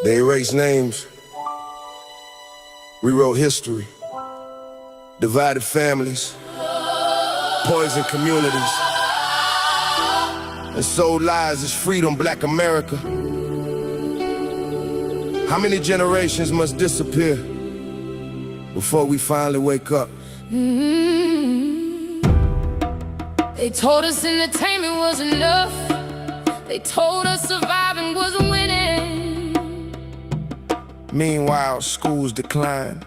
They erased names, rewrote history, divided families, poisoned communities, and sold lies as freedom, Black America. How many generations must disappear before we finally wake up? They told us entertainment was enough. They told us surviving was winning. Meanwhile, schools decline.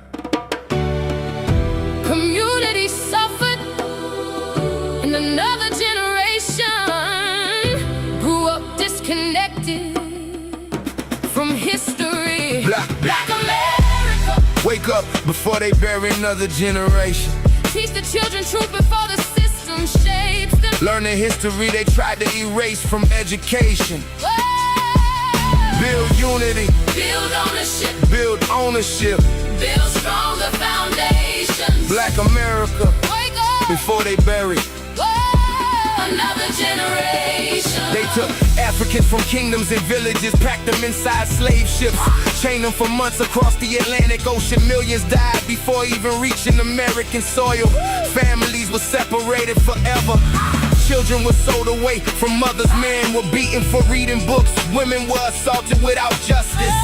Community suffered, and another generation grew up disconnected from history. Black America. Wake up before they bury another generation. Teach the children truth before the system shapes them. Learn the history they tried to erase from education. Build unity, Build ownership, build ownership. build stronger foundations. Black America, Wake up, before they bury. another generation. They took Africans from kingdoms and villages, packed them inside slave ships, chained them for months across the Atlantic Ocean. Millions died before even reaching American soil. Families were separated forever. Children were sold away from mothers. Men were beaten for reading books. Women were assaulted without justice.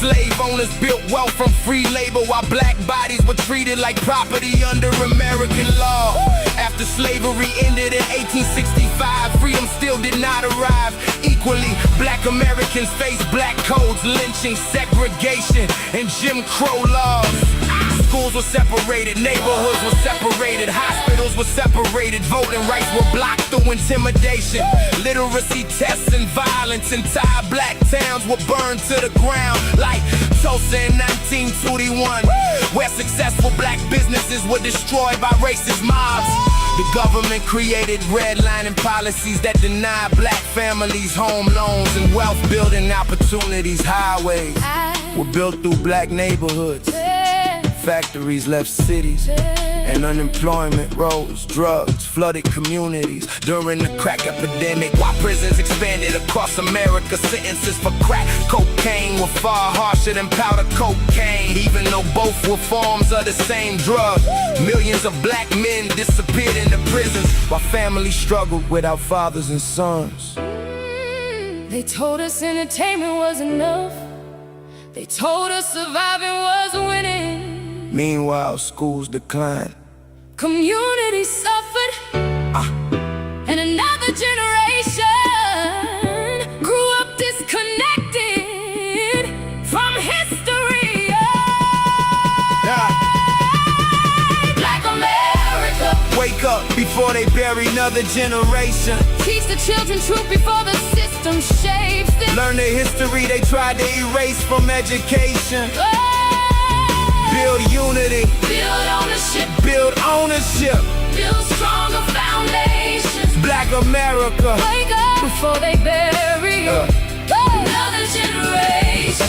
Slave owners built wealth from free labor, while black bodies were treated like property under American law. After slavery ended in 1865, freedom still did not arrive. Equally, Black Americans faced black codes, lynching, segregation, and Jim Crow laws. Schools were separated, neighborhoods were separated, hospitals were separated, voting rights were blocked through intimidation. Literacy tests and violence, entire black towns were burned to the ground, like Tulsa in 1921, where successful black businesses were destroyed by racist mobs. The government created redlining policies that deny black families home loans and wealth building opportunities. Highways were built through black neighborhoods. Factories left cities, and unemployment rose. Drugs flooded communities during the crack epidemic, while prisons expanded across America. Sentences for crack cocaine were far harsher than powder cocaine, even though both were forms of the same drug. Millions of black men disappeared into prisons, while families struggled without fathers and sons. They told us entertainment was enough. They told us surviving was winning. Meanwhile, schools decline. Community suffered, and another generation grew up disconnected from history. Black America. Wake up before they bury another generation. Teach the children truth before the system shapes them. Learn the history they tried to erase from education. Build unity, Build ownership, build ownership. build stronger foundations. Black America, Wake up before they bury another generation.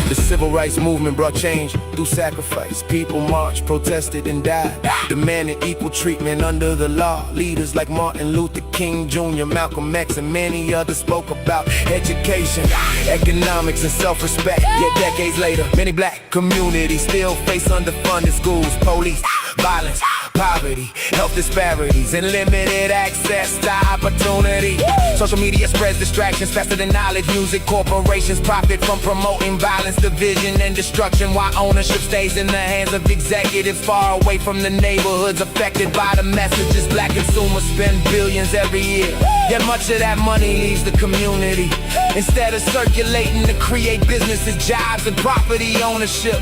The civil rights movement brought change through sacrifice. People marched, protested, and died, demanding equal treatment under the law. Leaders like Martin Luther King Jr., Malcolm X, and many others spoke about education, economics, and self-respect. Yet decades later, many black communities still face underfunded schools, police, violence, poverty, health disparities, and limited access to opportunity. Social media spreads distractions faster than knowledge. Music corporations profit from promoting violence, division, and destruction, while ownership stays in the hands of executives far away from the neighborhoods affected by the messages. Black consumers spend billions every year, yet much of that money leaves the community instead of circulating to create businesses, jobs, and property ownership.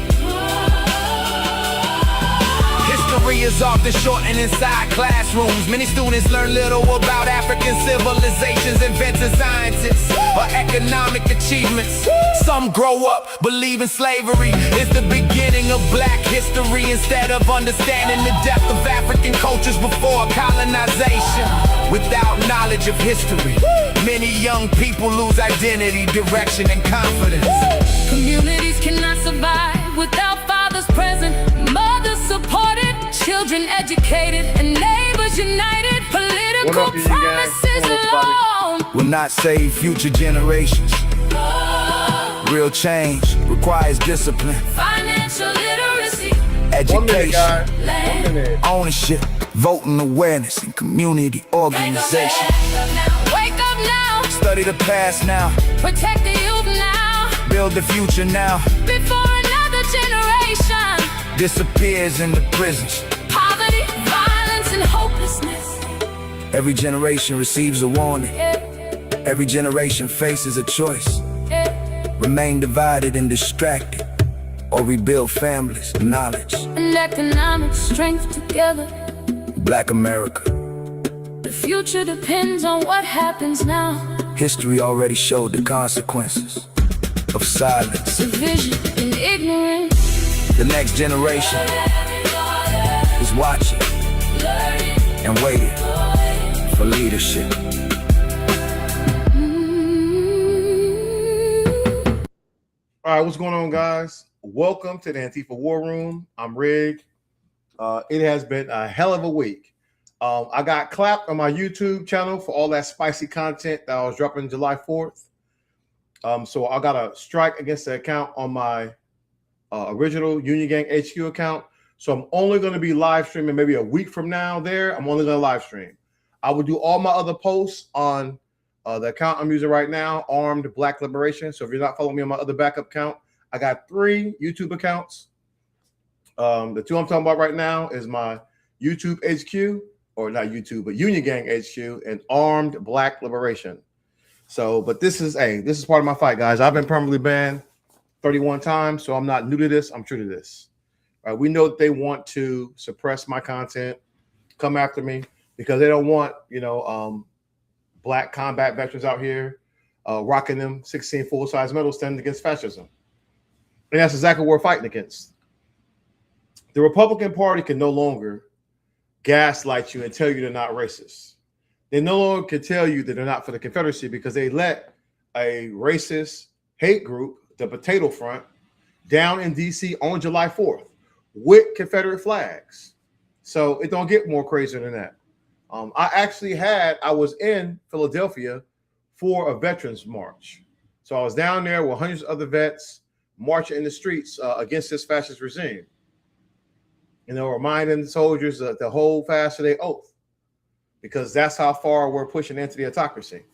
History is often shortened inside classrooms. Many students learn little about African civilizations, events, and sciences, or economic achievements. Some grow up believing slavery is the beginning of black history, instead of understanding the depth of African cultures before colonization. Without knowledge of history, many young people lose identity, direction, and confidence. Communities cannot survive without fathers present, mothers supported, children educated, and neighbors united. Political promises long will not save future generations. Real change requires discipline, Financial literacy, education, land. ownership, voting awareness, and community organization. Wake up now, Study the past now, protect the youth now, build the future now. before another generation. Disappears in the prisons. Poverty, violence, and hopelessness. Every generation receives a warning. Yeah, Every generation faces a choice. yeah. Remain divided and distracted, or rebuild families, knowledge. And economic strength together. Black America. The future depends on what happens now. History already showed the consequences of silence. Division and ignorance. The next generation is watching and waiting for leadership. All right, what's going on, guys? Welcome to the Antifa War Room. I'm Rig. It has been a hell of a week. I got clapped on my YouTube channel for all that spicy content that I was dropping July 4th. So I got a strike against the account on my original Union Gang HQ account. So I'm only going to be live streaming maybe a week from now there. I'm only going to live stream. I will do all my other posts on the account I'm using right now, Armed Black Liberation. So if you're not following me on my other backup account, I got 3 YouTube accounts. The 2 I'm talking about right now is my YouTube HQ, or not YouTube, but Union Gang HQ and Armed Black Liberation. So, but this is part of my fight, guys. I've been permanently banned 31 times, so I'm not new to this. I'm true to this. We know that they want to suppress my content, come after me, because they don't want, Black combat veterans out here rocking them 16 full-size medals standing against fascism. And that's exactly what we're fighting against. The Republican Party can no longer gaslight you and tell you they're not racist. They no longer can tell you that they're not for the Confederacy because they let a racist hate group, the Potato Front, down in D.C. on July 4th with Confederate flags. So it don't get more crazier than that. I was in Philadelphia for a veterans march. So I was down there with hundreds of other vets marching in the streets against this fascist regime. Reminding the soldiers that to hold fast to their oath, because that's how far we're pushing into the autocracy.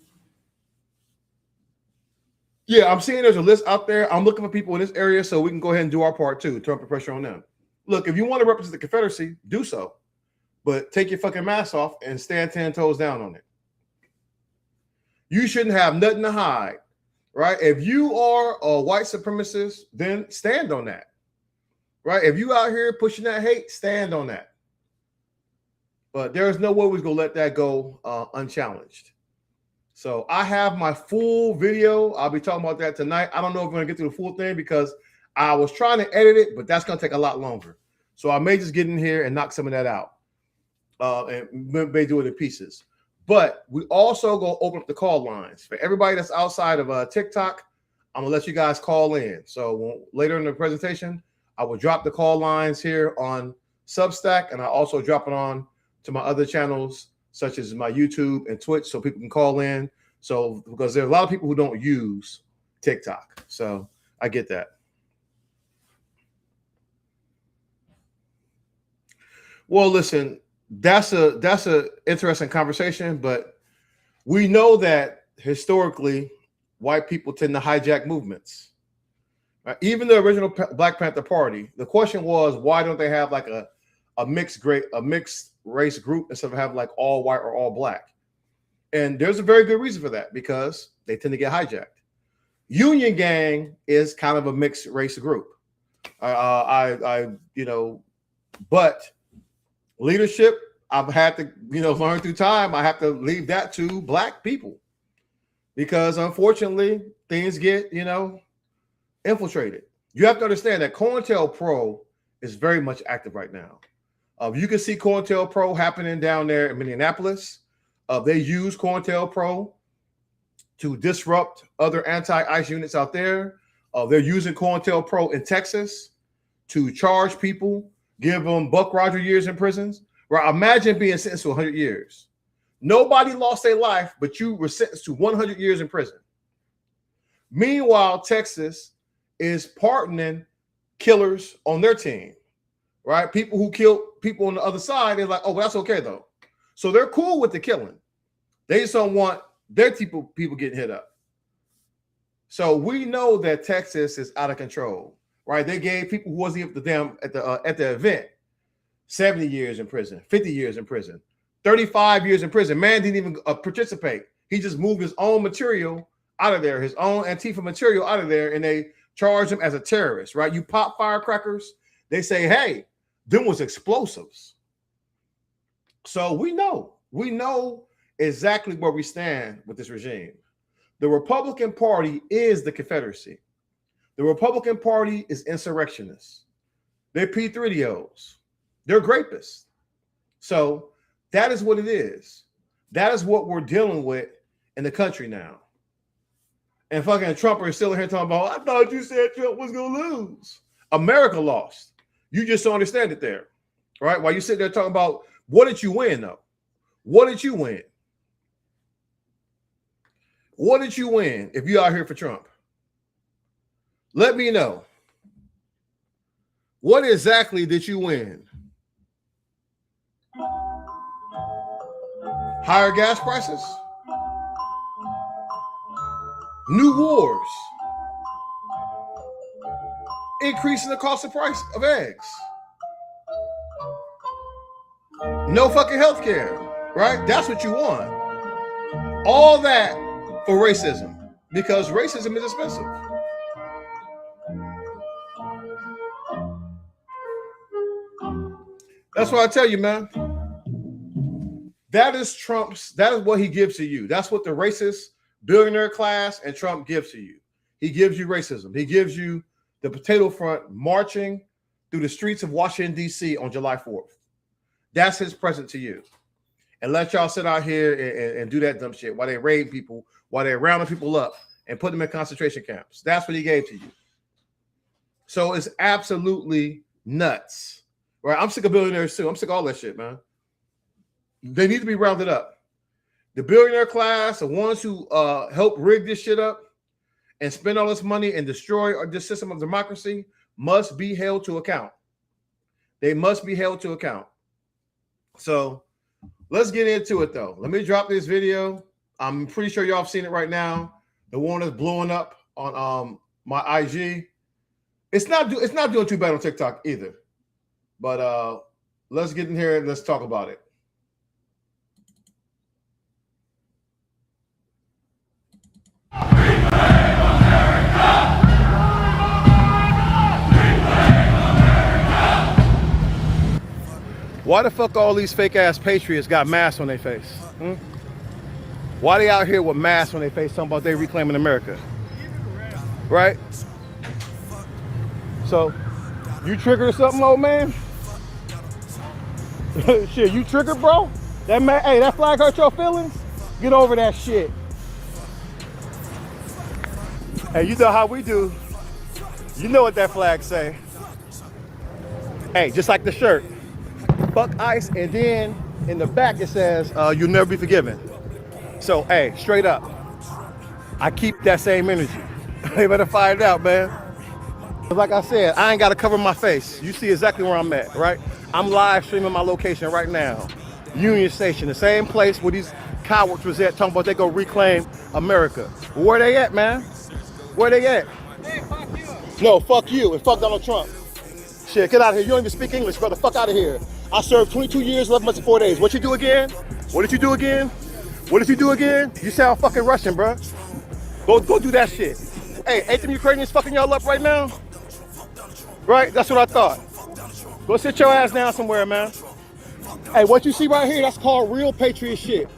Yeah, I'm seeing there's a list out there. I'm looking for people in this area so we can go ahead and do our part too, turn up the pressure on them. Look, if you want to represent the Confederacy, do so. But take your fucking mask off and stand 10 toes down on it. You shouldn't have nothing to hide, right? If you are a white supremacist, then stand on that, right? If you out here pushing that hate, stand on that. But there's no way we're going to let that go unchallenged. So I have my full video. I'll be talking about that tonight. I don't know if we're going to get through the full thing because I was trying to edit it, but that's going to take a lot longer. So I may just get in here and knock some of that out. And may do it in pieces. But we also go open up the call lines for everybody that's outside of TikTok. I'm gonna let you guys call in. So later in the presentation, I will drop the call lines here on Substack, and I also drop it on to my other channels such as my YouTube and Twitch, so people can call in. So because there are a lot of people who don't use TikTok, so I get that. Well, listen. That's a interesting conversation, but we know that historically white people tend to hijack movements. Right? Even the original Black Panther Party, the question was, why don't they have like a mixed race group instead of have like all white or all black? And there's a very good reason for that, because they tend to get hijacked. Union Gang is kind of a mixed race group. But leadership, I've had to, learn through time. I have to leave that to black people because unfortunately things get, infiltrated. You have to understand that COINTELPRO is very much active right now. You can see COINTELPRO happening down there in Minneapolis. They use COINTELPRO to disrupt other anti-ICE units out there. They're using COINTELPRO in Texas to charge people, give them Buck Roger years in prisons. Right? Imagine being sentenced to 100 years. Nobody lost their life, but you were sentenced to 100 years in prison. Meanwhile, Texas is pardoning killers on their team, right? People who killed people on the other side, they're like, oh, well, that's okay, though. So they're cool with the killing. They just don't want their people getting hit up. So we know that Texas is out of control, right? They gave people who wasn't even at the event 70 years in prison, 50 years in prison, 35 years in prison. Man didn't even participate. He just moved his own material out of there, his own Antifa material out of there, and they charged him as a terrorist, right? You pop firecrackers, they say, hey, them was explosives. So we know exactly where we stand with this regime. The Republican Party is the Confederacy. The Republican Party is insurrectionists. They're P3DOs. They're grapists. So that is what it is. That is what we're dealing with in the country now. And fucking Trump is still here talking about, I thought you said Trump was going to lose. America lost. You just don't understand it there, right? While you sit there talking about, what did you win, though? What did you win? What did you win if you out here for Trump? Let me know. What exactly did you win? Higher gas prices? New wars? Increasing the cost of price of eggs? No fucking health care, right? That's what you want. All that for racism, because racism is expensive. That's what I tell you, man. That is what he gives to you. That's what the racist billionaire class and Trump gives to you. He gives you racism. He gives you the potato front marching through the streets of Washington, D.C. on July 4th. That's his present to you. And let y'all sit out here and do that dumb shit while they raid people, while they're rounding people up and put them in concentration camps. That's what he gave to you. So it's absolutely nuts. Right? I'm sick of billionaires too. I'm sick of all that shit, man. They need to be rounded up. The billionaire class, the ones who help rig this shit up and spend all this money and destroy this system of democracy, must be held to account. They must be held to account. So let's get into it, though. Let me drop this video. I'm pretty sure y'all have seen it right now. The one that's blowing up on my IG. It's not doing too bad on TikTok either. But let's get in here and let's talk about it. Why the fuck all these fake ass patriots got masks on their face? Why they out here with masks on their face talking about they reclaiming America? Right? So, you triggered something, old man? Shit, you triggered, bro? Hey, that flag hurt your feelings? Get over that shit. Hey, you know how we do. You know what that flag say. Hey, just like the shirt. Fuck ICE, and then in the back it says, you'll never be forgiven. So, hey, straight up, I keep that same energy. You better find out, man. Like I said, I ain't got to cover my face. You see exactly where I'm at, right? I'm live streaming my location right now. Union Station, the same place where these cowards was at talking about they go reclaim America. Where they at, man? Where they at? Hey, fuck you. No, fuck you and fuck Donald Trump. Shit, get out of here. You don't even speak English, brother. Fuck out of here. I served 22 years, 11 months, and 4 days. What you do again? What did you do again? What did you do again? You sound fucking Russian, bro. Go do that shit. Hey, ain't them Ukrainians fucking y'all up right now? Right? That's what I thought. Go sit your ass down somewhere, man. Hey, what you see right here, that's called real patriot shit.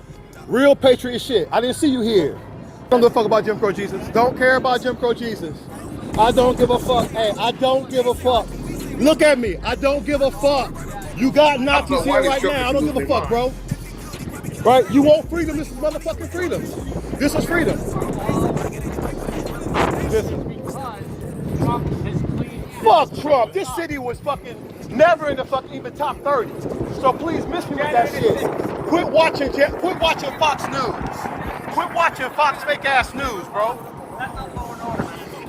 Real patriot shit. I didn't see you here. Don't give a fuck about Jim Crow Jesus. Don't care about Jim Crow Jesus. I don't give a fuck. Hey, I don't give a fuck. Look at me. I don't give a fuck. You got Nazis here right now. I don't give a fuck, bro. Right? You want freedom. This is motherfucking freedom. This is freedom. Fuck Trump. This city was fucking never in the fucking even top 30. So please miss me with that shit. Quit watching Fox News. Quit watching Fox fake ass news, bro.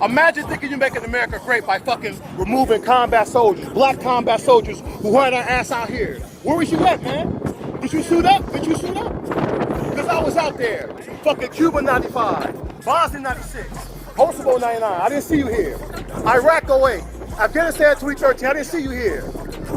Imagine thinking you're making America great by fucking removing combat soldiers, black combat soldiers who had our ass out here. Where was you at, man? Did you suit up? Because I was out there. Fucking Cuba 95, Bosnia 96, Kosovo 99. I didn't see you here. Iraq 08, Afghanistan 2013. I didn't see you here.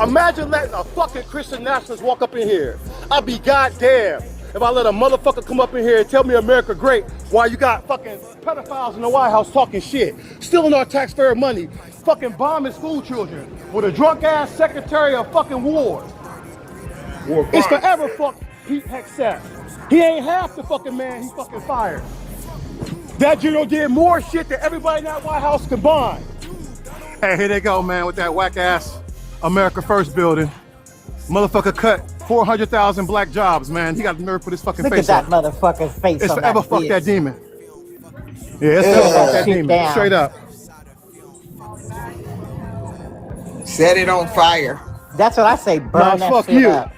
Imagine letting a fucking Christian nationalist walk up in here. I'd be goddamn if I let a motherfucker come up in here and tell me America great while you got fucking pedophiles in the White House talking shit, stealing our taxpayer money, fucking bombing school children with a drunk ass Secretary of fucking War. It's forever fuck Pete Hegseth. He ain't half the fucking man he fucking fired. That general did more shit than everybody in that White House combined. Hey, here they go, man, with that whack ass America First building. Motherfucker cut 400,000 black jobs, man. He got the nerve to put his fucking face on. Look at that motherfucker's face. It's on forever that fuck bitch. that demon. Yeah, it's forever fuck that demon. Down. Straight up. Set it on fire. That's what I say. Burn that fuck shit you. up.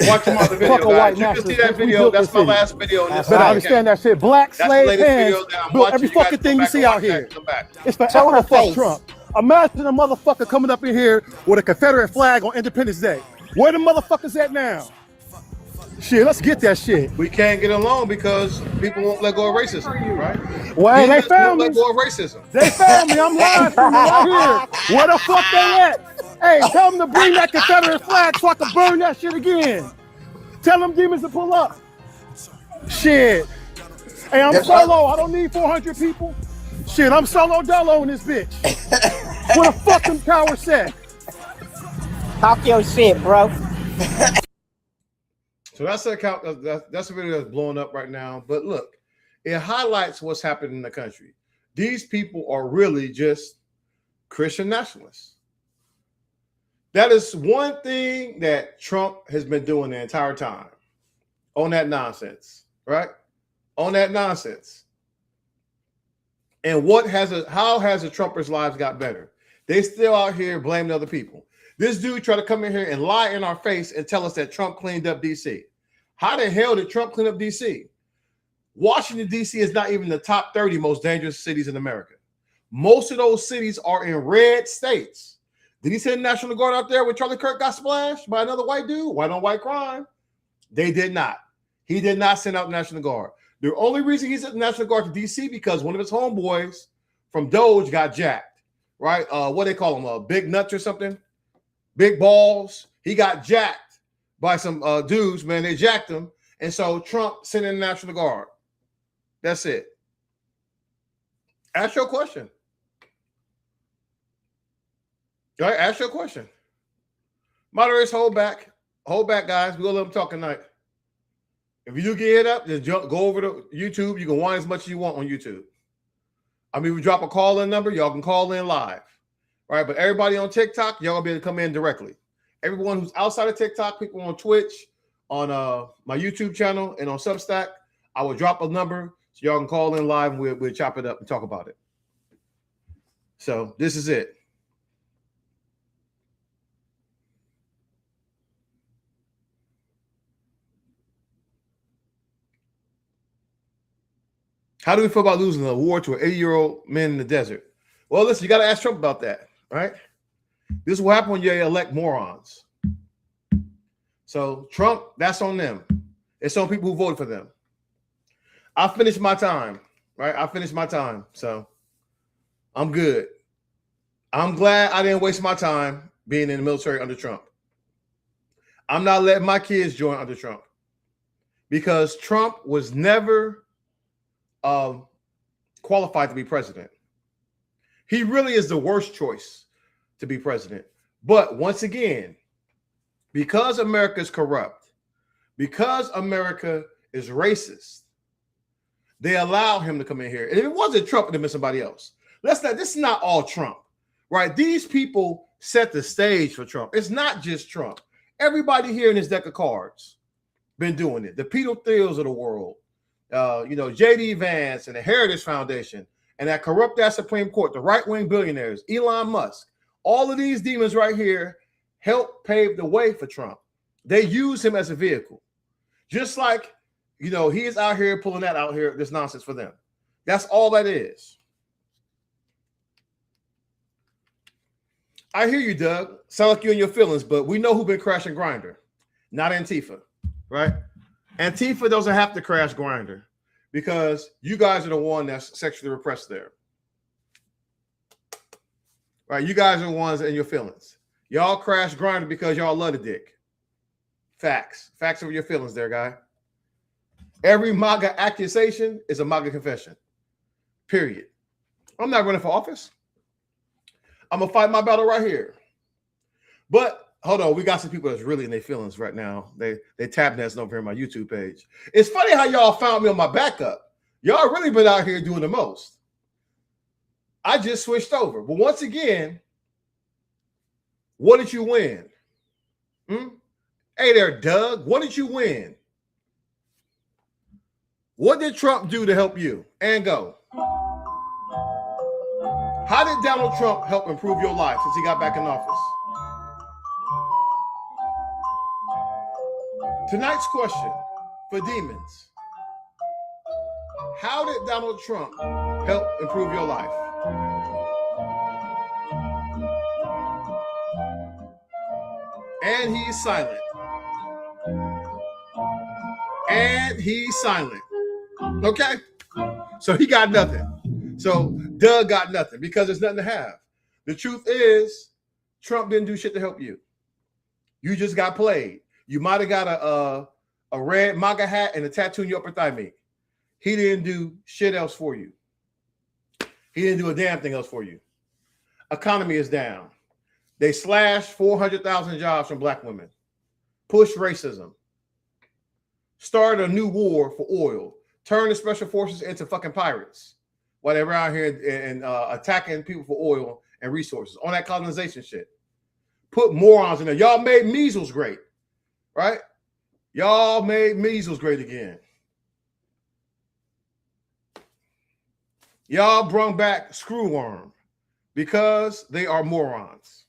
Watch some other video, Fuck a guys. white You can see nationalist. that video. That's my last video. On this That's side. right. Understand Understand that shit. Black That's the slave latest hands video that I'm built watching. every You guys fucking come thing you back see and out watch here. that. Come back. It's Show forever her fuck face. Trump. Imagine a motherfucker coming up in here with a Confederate flag on Independence Day. Where the motherfuckers at now? Shit, let's get that shit. We can't get along because people won't let go of racism, right? Well, hey, they found me. Let go of racism. They found me. I'm lying for you right here. Where the fuck they at? Hey, tell them to bring that Confederate flag so I can burn that shit again. Tell them demons to pull up. Shit. Hey, I'm solo. I don't need 400 people. Shit, I'm solo dolo in this bitch. Where the fuck them cowards at? Talk your shit, bro. So that's the account. That's a video that's blowing up right now. But look, it highlights what's happening in the country. These people are really just Christian nationalists. That is one thing that Trump has been doing the entire time. On that nonsense, right? On that nonsense. And how has the Trumpers' lives got better? They still out here blaming other people. This dude tried to come in here and lie in our face and tell us that Trump cleaned up DC. How the hell did Trump clean up DC? Washington, DC is not even the top 30 most dangerous cities in America. Most of those cities are in red states. Did he send the National Guard out there when Charlie Kirk got splashed by another white dude? White on white crime? They did not. He did not send out the National Guard. The only reason he sent the National Guard to DC because one of his homeboys from Doge got jacked, right? What they call him, big nuts or something? Big balls. He got jacked by some dudes, man. They jacked him. And so Trump sent in the National Guard. That's it. Ask your question. All right, ask your question. Moderators, hold back. Hold back, guys. We're going to let them talk tonight. If you do get hit up, just go over to YouTube. You can whine as much as you want on YouTube. I mean, we drop a call-in number. Y'all can call in live. All right, but everybody on TikTok, y'all gonna be able to come in directly. Everyone who's outside of TikTok, people on Twitch, on my YouTube channel, and on Substack, I will drop a number so y'all can call in live and we'll chop it up and talk about it. So this is it. How do we feel about losing a war to an 80-year-old man in the desert? Well, listen, you got to ask Trump about that, right? This is what happens when you elect morons. So Trump, that's on them. It's on people who voted for them. I finished my time, right? I finished my time, so I'm good. I'm glad I didn't waste my time being in the military under Trump. I'm not letting my kids join under Trump because Trump was never qualified to be president. He really is the worst choice to be president. But once again, because America is corrupt, because America is racist, they allow him to come in here. And if it wasn't Trump, it would have been somebody else. This is not all Trump, right? These people set the stage for Trump. It's not just Trump. Everybody here in this deck of cards been doing it. The Peter Thiels of the world, J.D. Vance and the Heritage Foundation and that corrupt ass Supreme Court, the right-wing billionaires, Elon Musk, all of these demons right here help pave the way for Trump. They use him as a vehicle. Just like, you know, he is out here pulling that out here, this nonsense for them. That's all that is. I hear you, Doug. Sound like you in your feelings, but we know who been crashing Grindr, not Antifa, right? Antifa doesn't have to crash Grindr because you guys are the one that's sexually repressed there. Right? You guys are the ones in your feelings. Y'all crash Grindr because y'all love the dick. Facts. Facts over your feelings there, guy. Every MAGA accusation is a MAGA confession. Period. I'm not running for office. I'm going to fight my battle right here. But hold on, we got some people that's really in their feelings right now. They tap dancing over here on my YouTube page. It's funny how y'all found me on my backup. Y'all really been out here doing the most. I just switched over. But once again, what did you win? Hey there, Doug. What did you win? What did Trump do to help you? And go. How did Donald Trump help improve your life since he got back in office? Tonight's question for demons. How did Donald Trump help improve your life? And he's silent. And he's silent. Okay? So he got nothing. So Doug got nothing because there's nothing to have. The truth is, Trump didn't do shit to help you. You just got played. You might have got a red MAGA hat and a tattoo in your upper thigh meat. He didn't do shit else for you. He didn't do a damn thing else for you. Economy is down. They slashed 400,000 jobs from black women. Push racism. Start a new war for oil. Turn the special forces into fucking pirates. While they're out here and attacking people for oil and resources. On that colonization shit. Put morons in there. Y'all made measles great. Right? Y'all made measles great again. Y'all brung back screwworm because they are morons.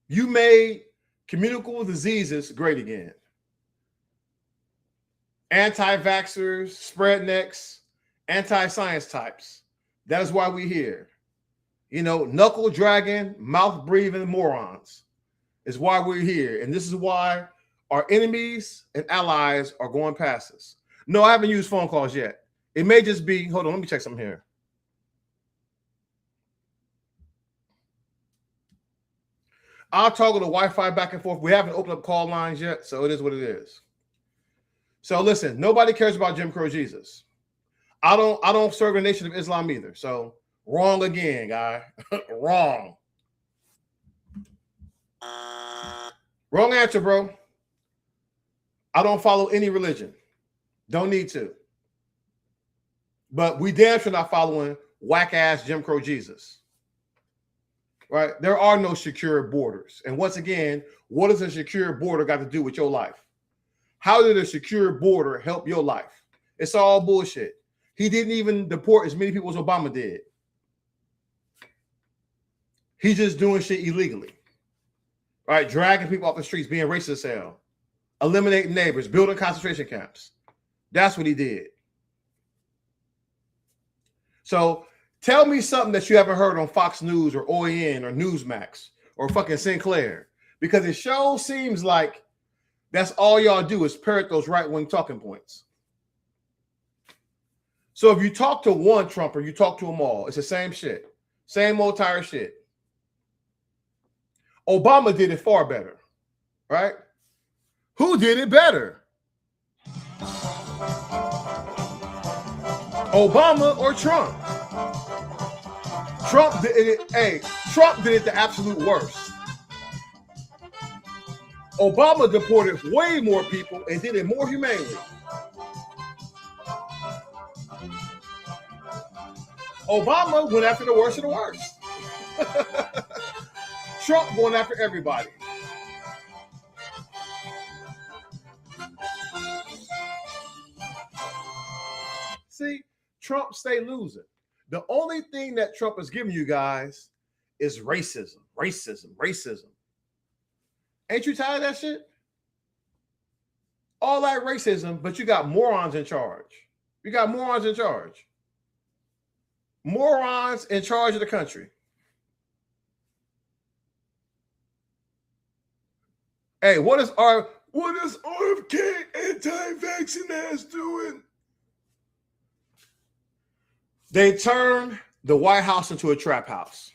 You made communicable diseases great again. Anti-vaxxers, spreadnecks, anti-science types. That is why we're here. You know, knuckle dragging, mouth breathing morons is why we're here. And this is why our enemies and allies are going past us. No, I haven't used phone calls yet. It may just be, hold on, let me check something here. I'll toggle the Wi-Fi back and forth. We haven't opened up call lines yet, so it is what it is. So listen, nobody cares about Jim Crow Jesus. I don't serve the Nation of Islam either. So wrong again, guy. Wrong. Wrong answer, bro. I don't follow any religion. Don't need to. But we damn sure not following whack-ass Jim Crow Jesus. Right? There are no secure borders. And once again, what does a secure border got to do with your life? How did a secure border help your life? It's all bullshit. He didn't even deport as many people as Obama did. He's just doing shit illegally. Right? Dragging people off the streets, being racist as hell. Eliminating neighbors, building concentration camps. That's what he did. So tell me something that you haven't heard on Fox News or OAN or Newsmax or fucking Sinclair. Because it sure seems like that's all y'all do is parrot those right-wing talking points. So if you talk to one Trumper, you talk to them all. It's the same shit. Same old tired shit. Obama did it far better. Right? Who did it better? Obama or Trump? Trump did it. Hey, Trump did it the absolute worst. Obama deported way more people and did it more humanely. Obama went after the worst of the worst. Trump going after everybody. See, Trump stay losing. The only thing that Trump is giving you guys is racism, racism, racism. Ain't you tired of that shit? All that racism, but you got morons in charge. You got morons in charge. Morons in charge of the country. Hey, what is RFK anti-vaccine ass doing? They turned the White House into a trap house.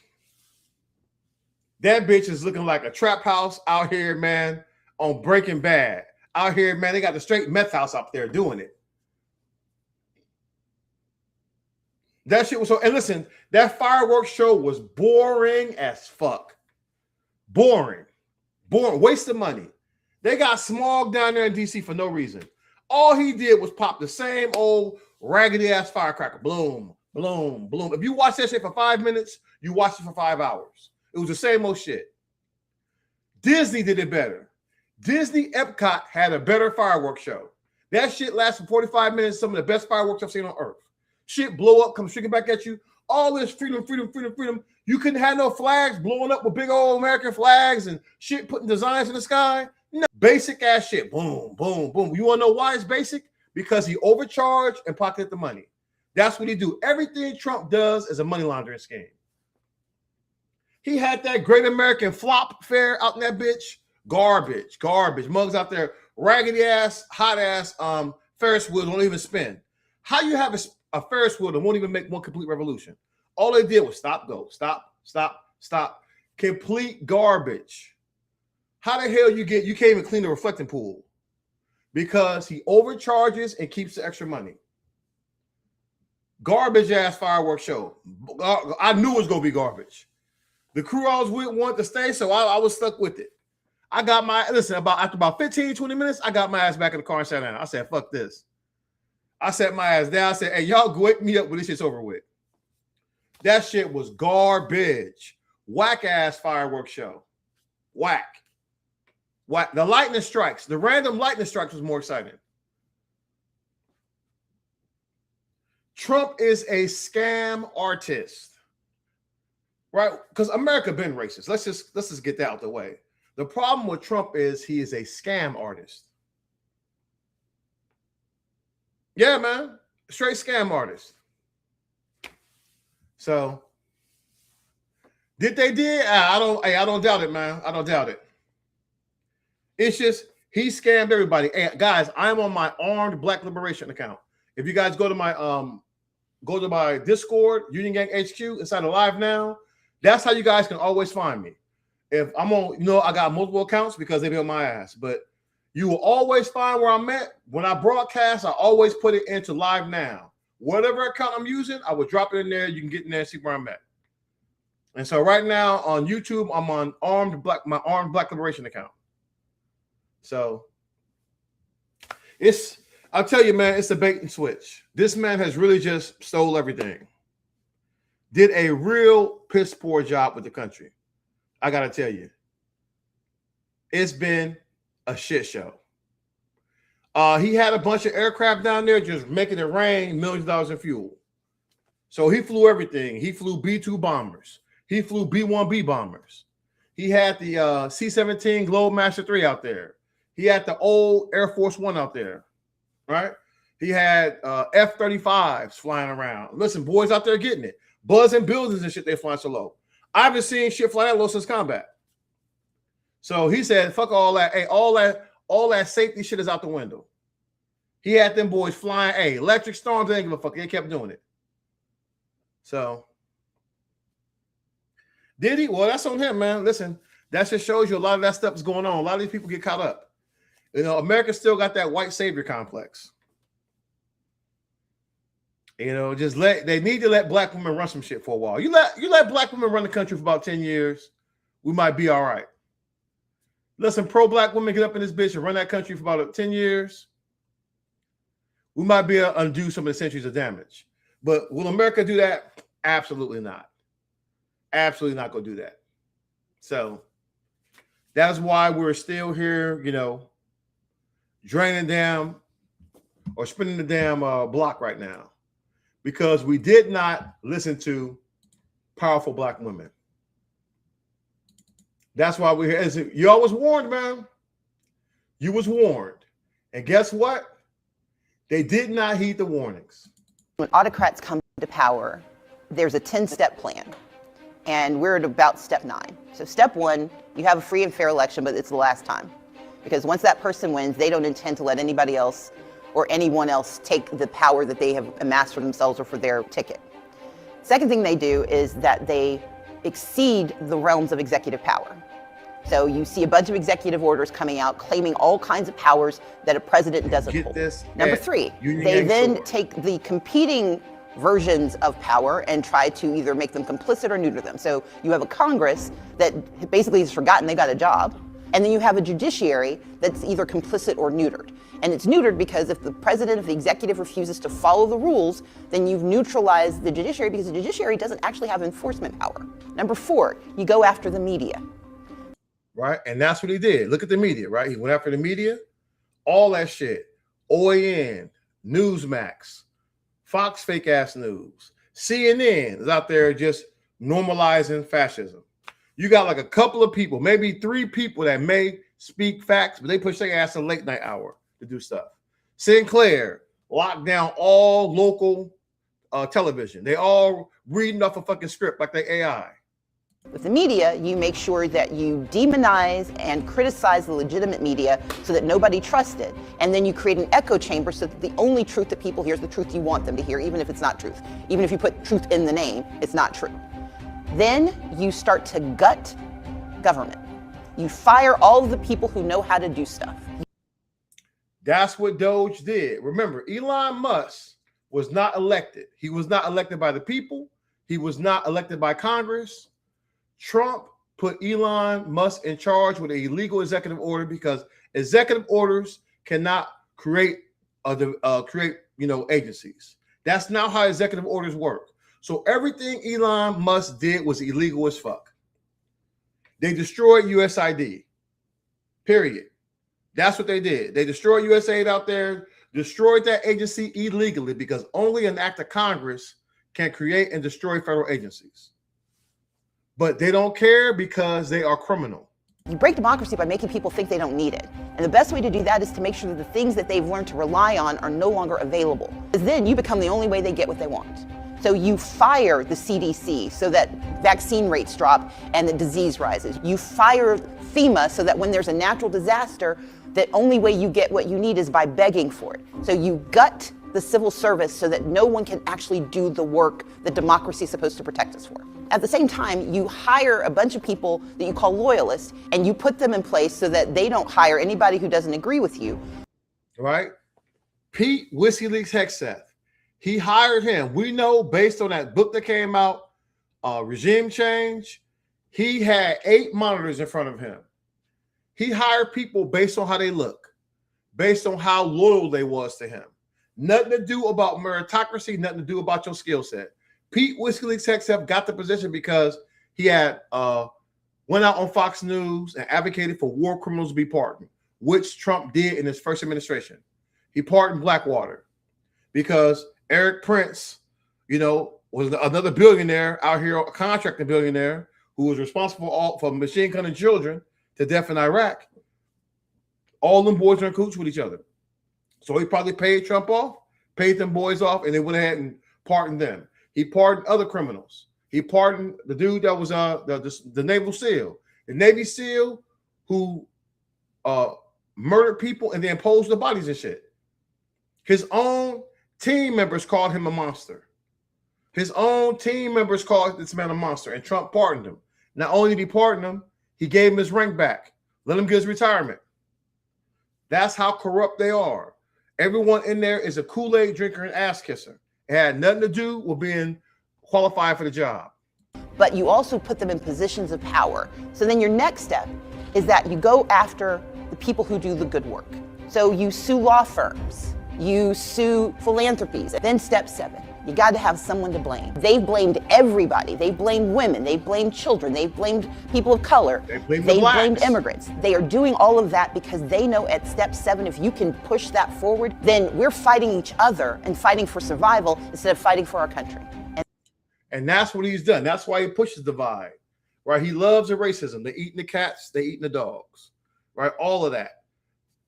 That bitch is looking like a trap house out here, man, on Breaking Bad. Out here, man, they got the straight meth house up there doing it. That shit was so, and listen, that fireworks show was boring as fuck. Boring, waste of money. They got Smog down there in DC for no reason. All he did was pop the same old raggedy ass firecracker. Bloom, bloom, bloom. If you watch that shit for 5 minutes, you watch it for 5 hours. It was the same old shit. Disney did it better. Disney Epcot had a better fireworks show. That shit lasted 45 minutes. Some of the best fireworks I've seen on earth. Shit blow up, come streaking back at you. All this freedom, freedom, freedom, freedom. You couldn't have no flags blowing up with big old American flags and shit putting designs in the sky. No. Basic ass shit. Boom, boom, boom. You want to know why it's basic? Because he overcharged and pocketed the money. That's what he do. Everything Trump does is a money laundering scheme. He had that Great American Flop Fair out in that bitch. Garbage. Mugs out there. Raggedy ass, hot ass Ferris wheel don't even spin. How you have a Ferris wheel that won't even make one complete revolution? All they did was stop, go, stop, stop, stop. Complete garbage. How the hell you can't even clean the reflecting pool? Because he overcharges and keeps the extra money. Garbage ass fireworks show. I knew it was gonna be garbage. The crew I was with wanted to stay, so I was stuck with it. I got after about 15, 20 minutes, I got my ass back in the car and sat down. I said, fuck this. I sat my ass down. I said, hey, y'all wake me up when this shit's over with. That shit was garbage. Whack ass fireworks show. Whack. The lightning strikes. The random lightning strikes was more exciting. Trump is a scam artist. Right? Because America been racist. Let's just get that out the way. The problem with Trump is he is a scam artist. Yeah, man. Straight scam artist. So did they I don't doubt it, man. I don't doubt it. It's just he scammed everybody. Hey, guys, I'm on my Armed Black Liberation account. If you guys go to my Discord, Union Gang HQ, inside of Live Now, that's how you guys can always find me. If I'm on, I got multiple accounts because they be on my ass, but you will always find where I'm at. When I broadcast, I always put it into Live Now. Whatever account I'm using, I will drop it in there. You can get in there and see where I'm at. And so right now on YouTube, I'm on my Armed Black Liberation account. So I'll tell you, man, it's a bait and switch. This man has really just stole everything. Did a real piss poor job with the country. I got to tell you, it's been a shit show. He had a bunch of aircraft down there just making it rain, millions of dollars in fuel. So he flew everything. He flew B-2 bombers. He flew B-1B bombers. He had the C-17 Globemaster III out there. He had the old Air Force One out there, right? He had F-35s flying around. Listen, boys out there getting it. Buzzing buildings and shit, they flying so low. I haven't seen shit fly that low since combat. So he said, fuck all that. Hey, all that safety shit is out the window. He had them boys flying. Hey, electric storms, they didn't give a fuck. They kept doing it. So did he? Well, that's on him, man. Listen, that just shows you a lot of that stuff is going on. A lot of these people get caught up. America still got that white savior complex. They need to let black women run some shit for a while. You let black women run the country for about 10 years, we might be all right. Listen, pro-black women get up in this bitch and run that country for about 10 years. We might be able to undo some of the centuries of damage. But will America do that? Absolutely not. Absolutely not going to do that. So that's why we're still here, draining damn or spinning the damn block right now. Because we did not listen to powerful black women. That's why we're here. You all was warned, man. You was warned. And guess what? They did not heed the warnings. When autocrats come to power, there's a 10-step plan. And we're at about step 9. So step 1, you have a free and fair election, but it's the last time. Because once that person wins, they don't intend to let anybody else or anyone else take the power that they have amassed for themselves or for their ticket. Second thing they do is that they exceed the realms of executive power. So you see a bunch of executive orders coming out claiming all kinds of powers that a president doesn't Get hold. this Number at 3, Union they Yank then store. take the competing versions of power and try to either make them complicit or neuter them. So you have a Congress that basically has forgotten they got a job, and then you have a judiciary that's either complicit or neutered. And it's neutered because if the president, if the executive refuses to follow the rules, then you've neutralized the judiciary because the judiciary doesn't actually have enforcement power. Number 4, you go after the media. Right? And that's what he did. Look at the media, right? He went after the media, all that shit. OAN, Newsmax, Fox fake ass news, CNN is out there just normalizing fascism. You got like a couple of people, maybe 3 people that may speak facts, but they push their ass in late night hour to do stuff. Sinclair locked down all local television. They all reading off a fucking script like they AI. With the media, you make sure that you demonize and criticize the legitimate media so that nobody trusts it. And then you create an echo chamber so that the only truth that people hear is the truth you want them to hear, even if it's not truth. Even if you put truth in the name, it's not true. Then you start to gut government. You fire all of the people who know how to do stuff. That's what Doge did. Remember, Elon Musk was not elected. He was not elected by the people. He was not elected by Congress. Trump put Elon Musk in charge with an illegal executive order because executive orders cannot create agencies. That's not how executive orders work. So everything Elon Musk did was illegal as fuck. They destroyed USAID. Period. That's what they did. They destroyed USAID out there, destroyed that agency illegally because only an act of Congress can create and destroy federal agencies. But they don't care because they are criminal. You break democracy by making people think they don't need it. And the best way to do that is to make sure that the things that they've learned to rely on are no longer available. Because then you become the only way they get what they want. So you fire the CDC so that vaccine rates drop and the disease rises. You fire FEMA so that when there's a natural disaster, the only way you get what you need is by begging for it. So you gut the civil service so that no one can actually do the work that democracy is supposed to protect us for. At the same time, you hire a bunch of people that you call loyalists and you put them in place so that they don't hire anybody who doesn't agree with you. Right? Pete WikiLeaks Hegseth, he hired him. We know based on that book that came out, Regime Change, he had 8 monitors in front of him. He hired people based on how they look, based on how loyal they was to him. Nothing to do about meritocracy, nothing to do about your skill set. Pete WikiLeaks Hegseth got the position because he had went out on Fox News and advocated for war criminals to be pardoned, which Trump did in his first administration. He pardoned Blackwater because Eric Prince, was another billionaire out here, a contracting billionaire who was responsible for machine gunning children to death in Iraq. All them boys are in cahoots with each other. So he probably paid Trump off, paid them boys off, and they went ahead and pardoned them. He pardoned other criminals. He pardoned the dude that was the Naval SEAL, the Navy SEAL who murdered people and then posed the bodies and shit. His own team members called him a monster. His own team members called this man a monster, and Trump pardoned him. Not only did he pardon him, he gave him his rank back, let him get his retirement. That's how corrupt they are. Everyone in there is a Kool-Aid drinker and ass kisser. It had nothing to do with being qualified for the job. But you also put them in positions of power. So then your next step is that you go after the people who do the good work. So you sue law firms, you sue philanthropies. Then step 7, you got to have someone to blame. They've blamed everybody. They blamed women, they blamed children, they blamed people of color, They blamed immigrants. They are doing all of that because they know at step 7, if you can push that forward, then we're fighting each other and fighting for survival instead of fighting for our country. And that's what he's done. That's why he pushes the divide, right? He loves the racism. They're eating the cats, they're eating the dogs, right? All of that.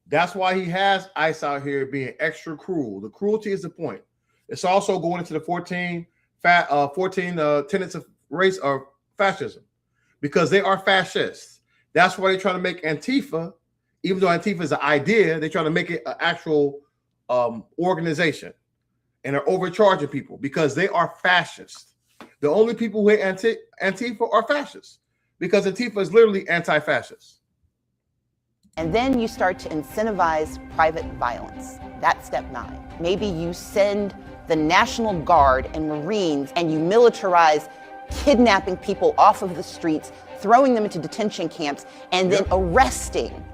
That's why he has ICE out here being extra cruel. The cruelty is the point. It's also going into the 14 tenets of race or fascism, because they are fascists. That's why they're trying to make Antifa, even though Antifa is an idea, they're trying to make it an actual organization, and they're overcharging people because they are fascists. The only people who hate Antifa are fascists, because Antifa is literally anti-fascist. And then you start to incentivize private violence. That's step 9. Maybe you send the National Guard and Marines and you militarize kidnapping people off of the streets, throwing them into detention camps, and then arresting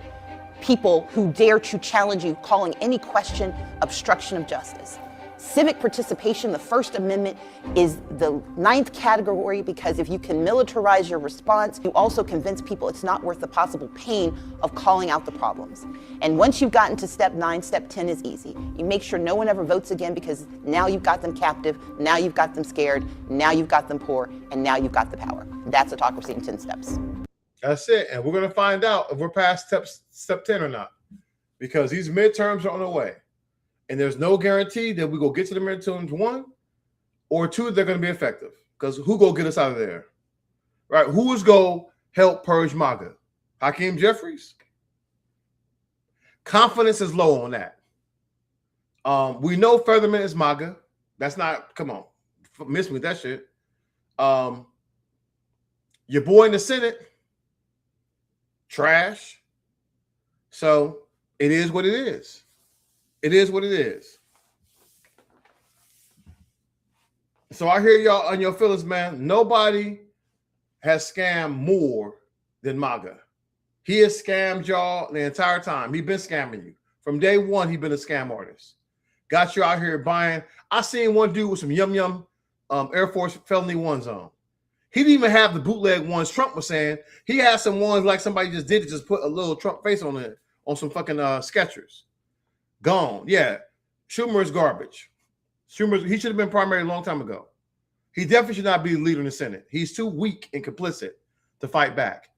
people who dare to challenge you, calling any question obstruction of justice. Civic participation, the First Amendment, is the 9th category, because if you can militarize your response, you also convince people it's not worth the possible pain of calling out the problems. And once you've gotten to step 9, step 10 is easy. You make sure no one ever votes again, because now you've got them captive, now you've got them scared, now you've got them poor, and now you've got the power. That's autocracy in 10 steps. That's it. And we're going to find out if we're past step 10 or not, because these midterms are on the way. And there's no guarantee that we go get to the midterms 1 or 2, they're going to be effective. Because who go get us out of there? Right? Who is going to help purge MAGA? Hakeem Jeffries? Confidence is low on that. We know Featherman is MAGA. That's not, come on, miss me with that shit. Your boy in the Senate, trash. So it is what it is. It is what it is. So I hear y'all on your feelings, man. Nobody has scammed more than MAGA. He has scammed y'all the entire time. He's been scamming you. From day one, he's been a scam artist. Got you out here buying. I seen one dude with some yum Air Force felony ones on. He didn't even have the bootleg ones Trump was saying. He had some ones like somebody just did it, just put a little Trump face on it, on some fucking Skechers. Gone. Yeah. Schumer is garbage. He should have been primary a long time ago. He definitely should not be the leader in the Senate. He's too weak and complicit to fight back.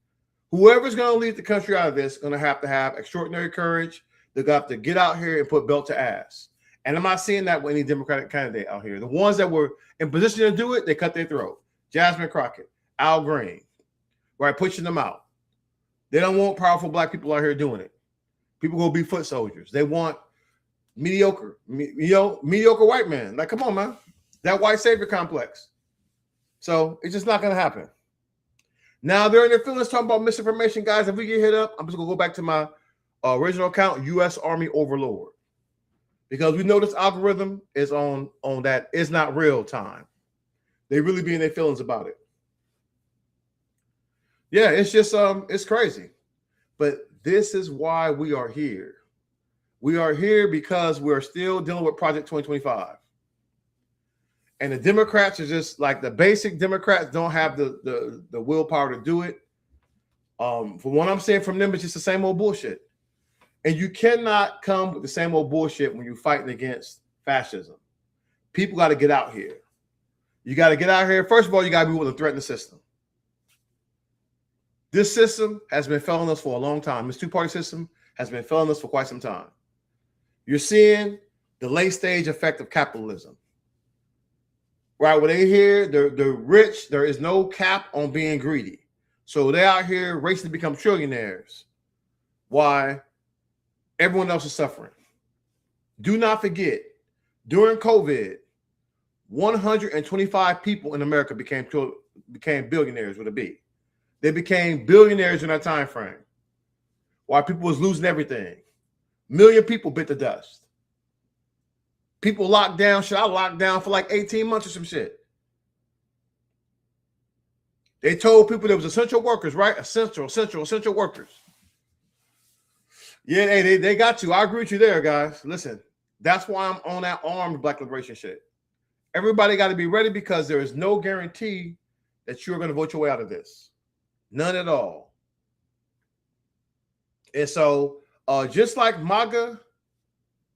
Whoever's going to lead the country out of this is going to have extraordinary courage. They're going to have to get out here and put belt to ass. And I'm not seeing that with any Democratic candidate out here. The ones that were in position to do it, they cut their throat. Jasmine Crockett, Al Green, right, pushing them out. They don't want powerful black people out here doing it. People going to be foot soldiers. They want mediocre white man. Like, come on, man. That white savior complex. So it's just not going to happen. Now they're in their feelings talking about misinformation, guys. If we get hit up, I'm just going to go back to my original account, U.S. Army Overlord, because we know this algorithm is on that. It's not real time. They really be in their feelings about it. Yeah, it's just it's crazy. But this is why we are here. We are here because we're still dealing with Project 2025. And the Democrats are just like the basic Democrats don't have the willpower to do it. From what I'm saying from them, it's just the same old bullshit. And you cannot come with the same old bullshit when you're fighting against fascism. People got to get out here. You got to get out here. First of all, you got to be willing to threaten the system. This system has been failing us for a long time. This two-party system has been failing us for quite some time. You're seeing the late stage effect of capitalism. Right, when they hear the rich, there is no cap on being greedy. So they're out here racing to become trillionaires. Why? Everyone else is suffering. Do not forget, during COVID, 125 people in America became billionaires with a B. They became billionaires in that time frame. While people was losing everything. 1 million people bit the dust. People locked down. I locked down for like 18 months or some shit. They told people there was essential workers, right? Essential workers. Yeah, they got you. I agree with you there, guys. Listen, that's why I'm on that armed black liberation shit. Everybody got to be ready because there is no guarantee that you're going to vote your way out of this. None at all. And so just like MAGA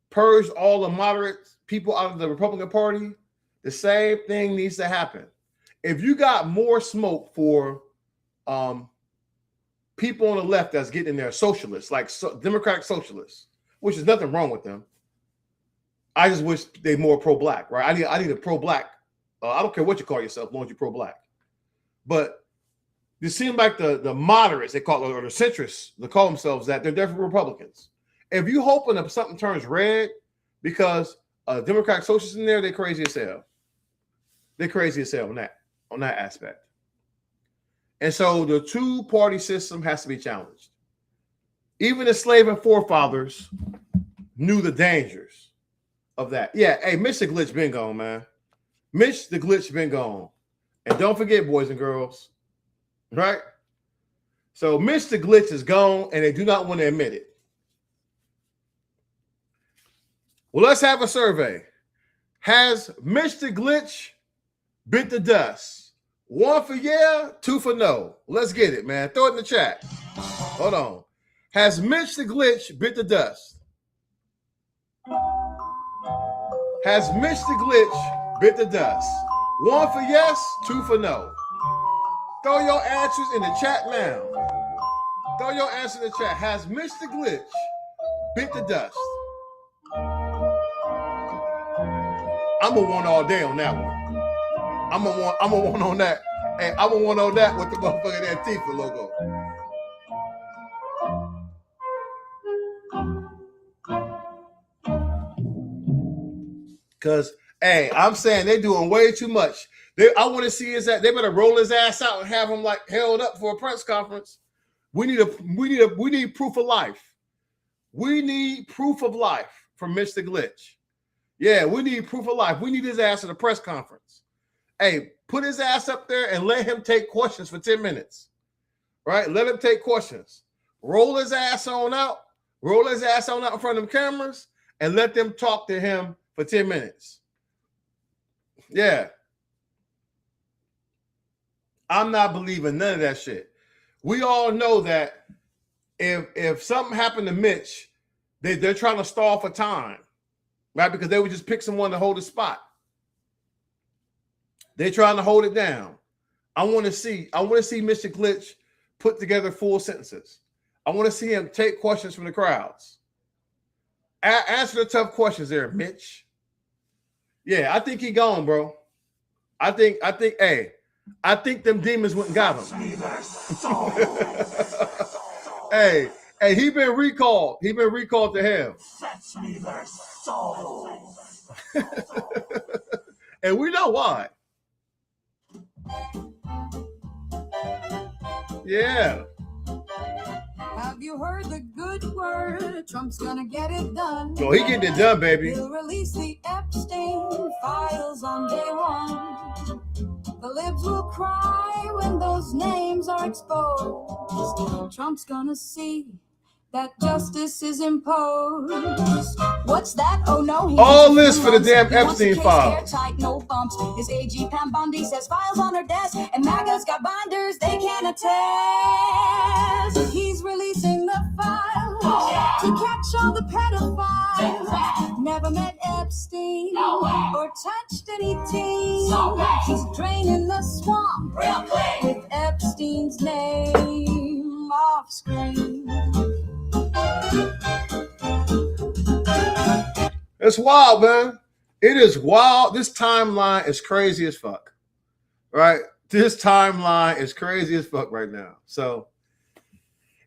purged all the moderate people out of the Republican Party, the same thing needs to happen. If you got more smoke for people on the left that's getting there, socialists, like Democratic socialists, which is nothing wrong with them. I just wish they more pro-black, right? I need a pro-black. I don't care what you call yourself, as long as you're pro-black. But it seems like the moderates, they call it, or the centrists, they call themselves that, they're definitely Republicans. If you hoping that something turns red because a Democratic socialist in there, they're crazy as hell. They're crazy as hell on that aspect. And so the two-party system has to be challenged. Even the slave and forefathers knew the dangers of that. Yeah, hey, Mitch the Glitch been gone, man. Mitch the Glitch been gone. And don't forget, boys and girls, right? So Mitch the Glitch is gone, and they do not want to admit it. Well, let's have a survey. Has Mitch the Glitch bit the dust? 1 for yeah, 2 for no. Let's get it, man. Throw it in the chat. Hold on. Has Mitch the Glitch bit the dust? Has Mitch the Glitch bit the dust? 1 for yes, 2 for no. Throw your answers in the chat now. Throw your answer in the chat. Has Mitch the Glitch bit the dust? I'm a one all day on that one. I'm a one on that. Hey, I'm a one on that with the motherfucking Antifa logo. Cause hey, I'm saying they're doing way too much. I want to see is that they better roll his ass out and have him like held up for a press conference. We need proof of life. We need proof of life from Mr. Glitch. Yeah, we need proof of life. We need his ass at a press conference. Hey, put his ass up there and let him take questions for 10 minutes. Right? Let him take questions. Roll his ass on out. Roll his ass on out in front of them cameras and let them talk to him for 10 minutes. Yeah. I'm not believing none of that shit. We all know that if something happened to Mitch, they're trying to stall for time, right? Because they would just pick someone to hold a spot. They're trying to hold it down. I want to see Mr. Glitch put together full sentences. I want to see him take questions from the crowds. Answer the tough questions there, Mitch. Yeah, I think he gone, bro. I think them demons went and got him. hey, he been recalled. He been recalled to hell. And we know why. Yeah. Have you heard the good word? Trump's gonna get it done. Oh, he getting it done, baby. He'll release the Epstein files on day one. The libs will cry when those names are exposed. Trump's gonna see that justice is imposed. What's that? Oh no, all this for the damn Epstein files. Airtight, no bumps. His AG Pam Bundy says files on her desk, and MAGA's got binders they can't attest. He's releasing the files to catch all the pedophiles. Never met Epstein or touched any teen. He's draining the swamp with Epstein's name off screen. It's wild, man. It is wild. This timeline is crazy as fuck. Right? This timeline is crazy as fuck right now. So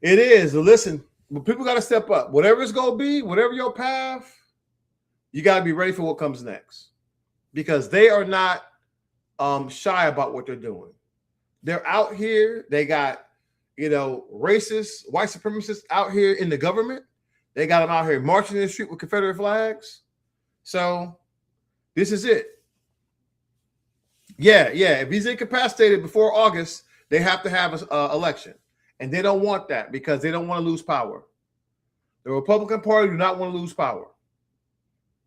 it is. Listen, people got to step up. Whatever it's going to be, whatever your path, you got to be ready for what comes next. Because they are not shy about what they're doing. They're out here. They got, racist, white supremacists out here in the government. They got them out here marching in the street with Confederate flags. So this is it. Yeah. If he's incapacitated before August, they have to have an election. And they don't want that because they don't want to lose power. The Republican Party do not want to lose power.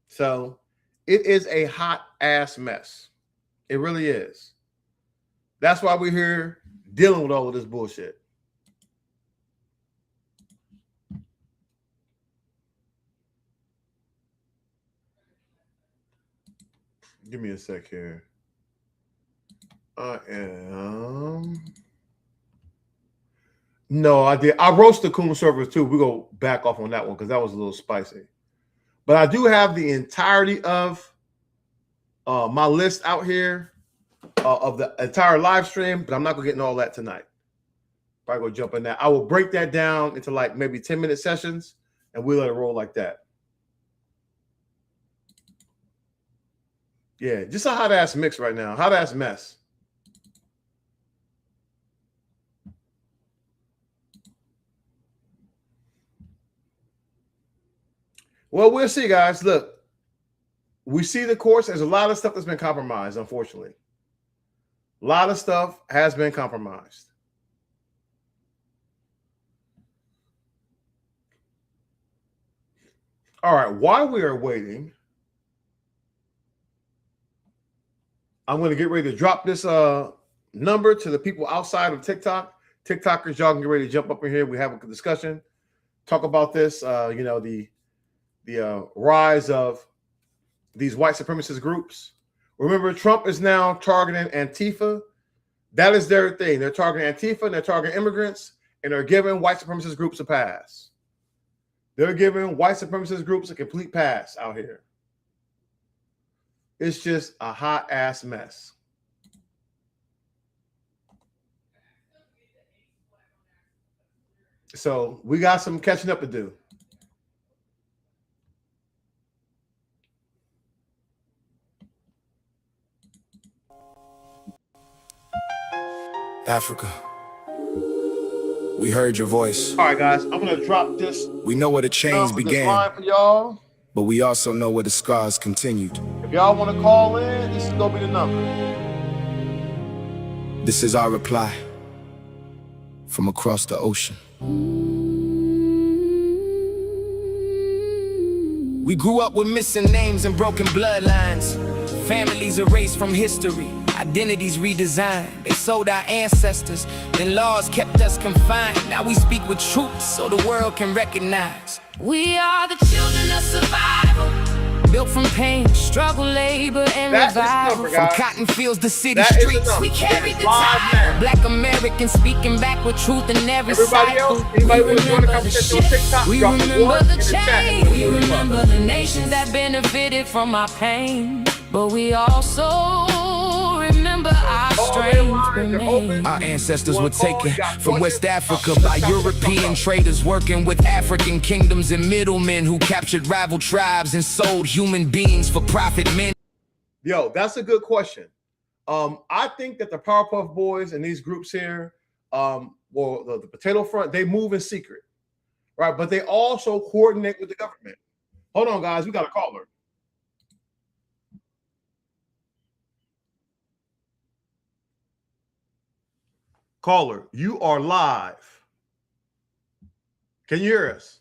So it is a hot ass mess. It really is. That's why we're here dealing with all of this bullshit. Give me a sec here. I am. No, I did. I roasted coon servers too. We go back off on that one because that was a little spicy. But I do have the entirety of my list out here of the entire live stream, but I'm not gonna get into all that tonight. Probably go jump in that. I will break that down into like maybe 10-minute sessions, and we'll let it roll like that. Yeah, just a hot ass mix right now. Hot ass mess. Well, we'll see, guys. Look, we see the course. There's a lot of stuff that's been compromised, unfortunately. A lot of stuff has been compromised. All right, while we are waiting, I'm going to get ready to drop this number to the people outside of TikTok. TikTokers, y'all can get ready to jump up in here. We have a discussion, talk about this. The rise of these white supremacist groups. Remember, Trump is now targeting Antifa. That is their thing. They're targeting Antifa and they're targeting immigrants, and they're giving white supremacist groups a pass. They're giving white supremacist groups a complete pass out here. It's just a hot ass mess. So we got some catching up to do. Africa, we heard your voice. All right, guys, I'm gonna drop this. We know where the chains This began, line for y'all. but we also know where the scars continued. If y'all want to call in, this is gonna be the number. This is our reply from across the ocean. We grew up with missing names and broken bloodlines. Families erased from history, identities redesigned. They sold our ancestors, then laws kept us confined. Now we speak with truth so the world can recognize. We are the children of survival, built from pain, struggle, labor, and That is the revival. number, From guys. cotton fields to city That is the streets, number. we carry the Live time. now. Black Americans speaking back with truth in every Everybody cycle. else, anybody We want to join the remember conversation on shit. TikTok? We Drop the remember one the in the chat. change. We remember the nations that benefited from our pain, but we also remember our strange remains. Our ancestors were taken from West Africa by European traders working with African kingdoms and middlemen who captured rival tribes and sold human beings for profit. Men. Yo, that's a good question. I think that the Powerpuff Boys and these groups here, the Potato Front, they move in secret, right? But they also coordinate with the government. Hold on, guys, we got a caller. Caller, you are live. Can you hear us?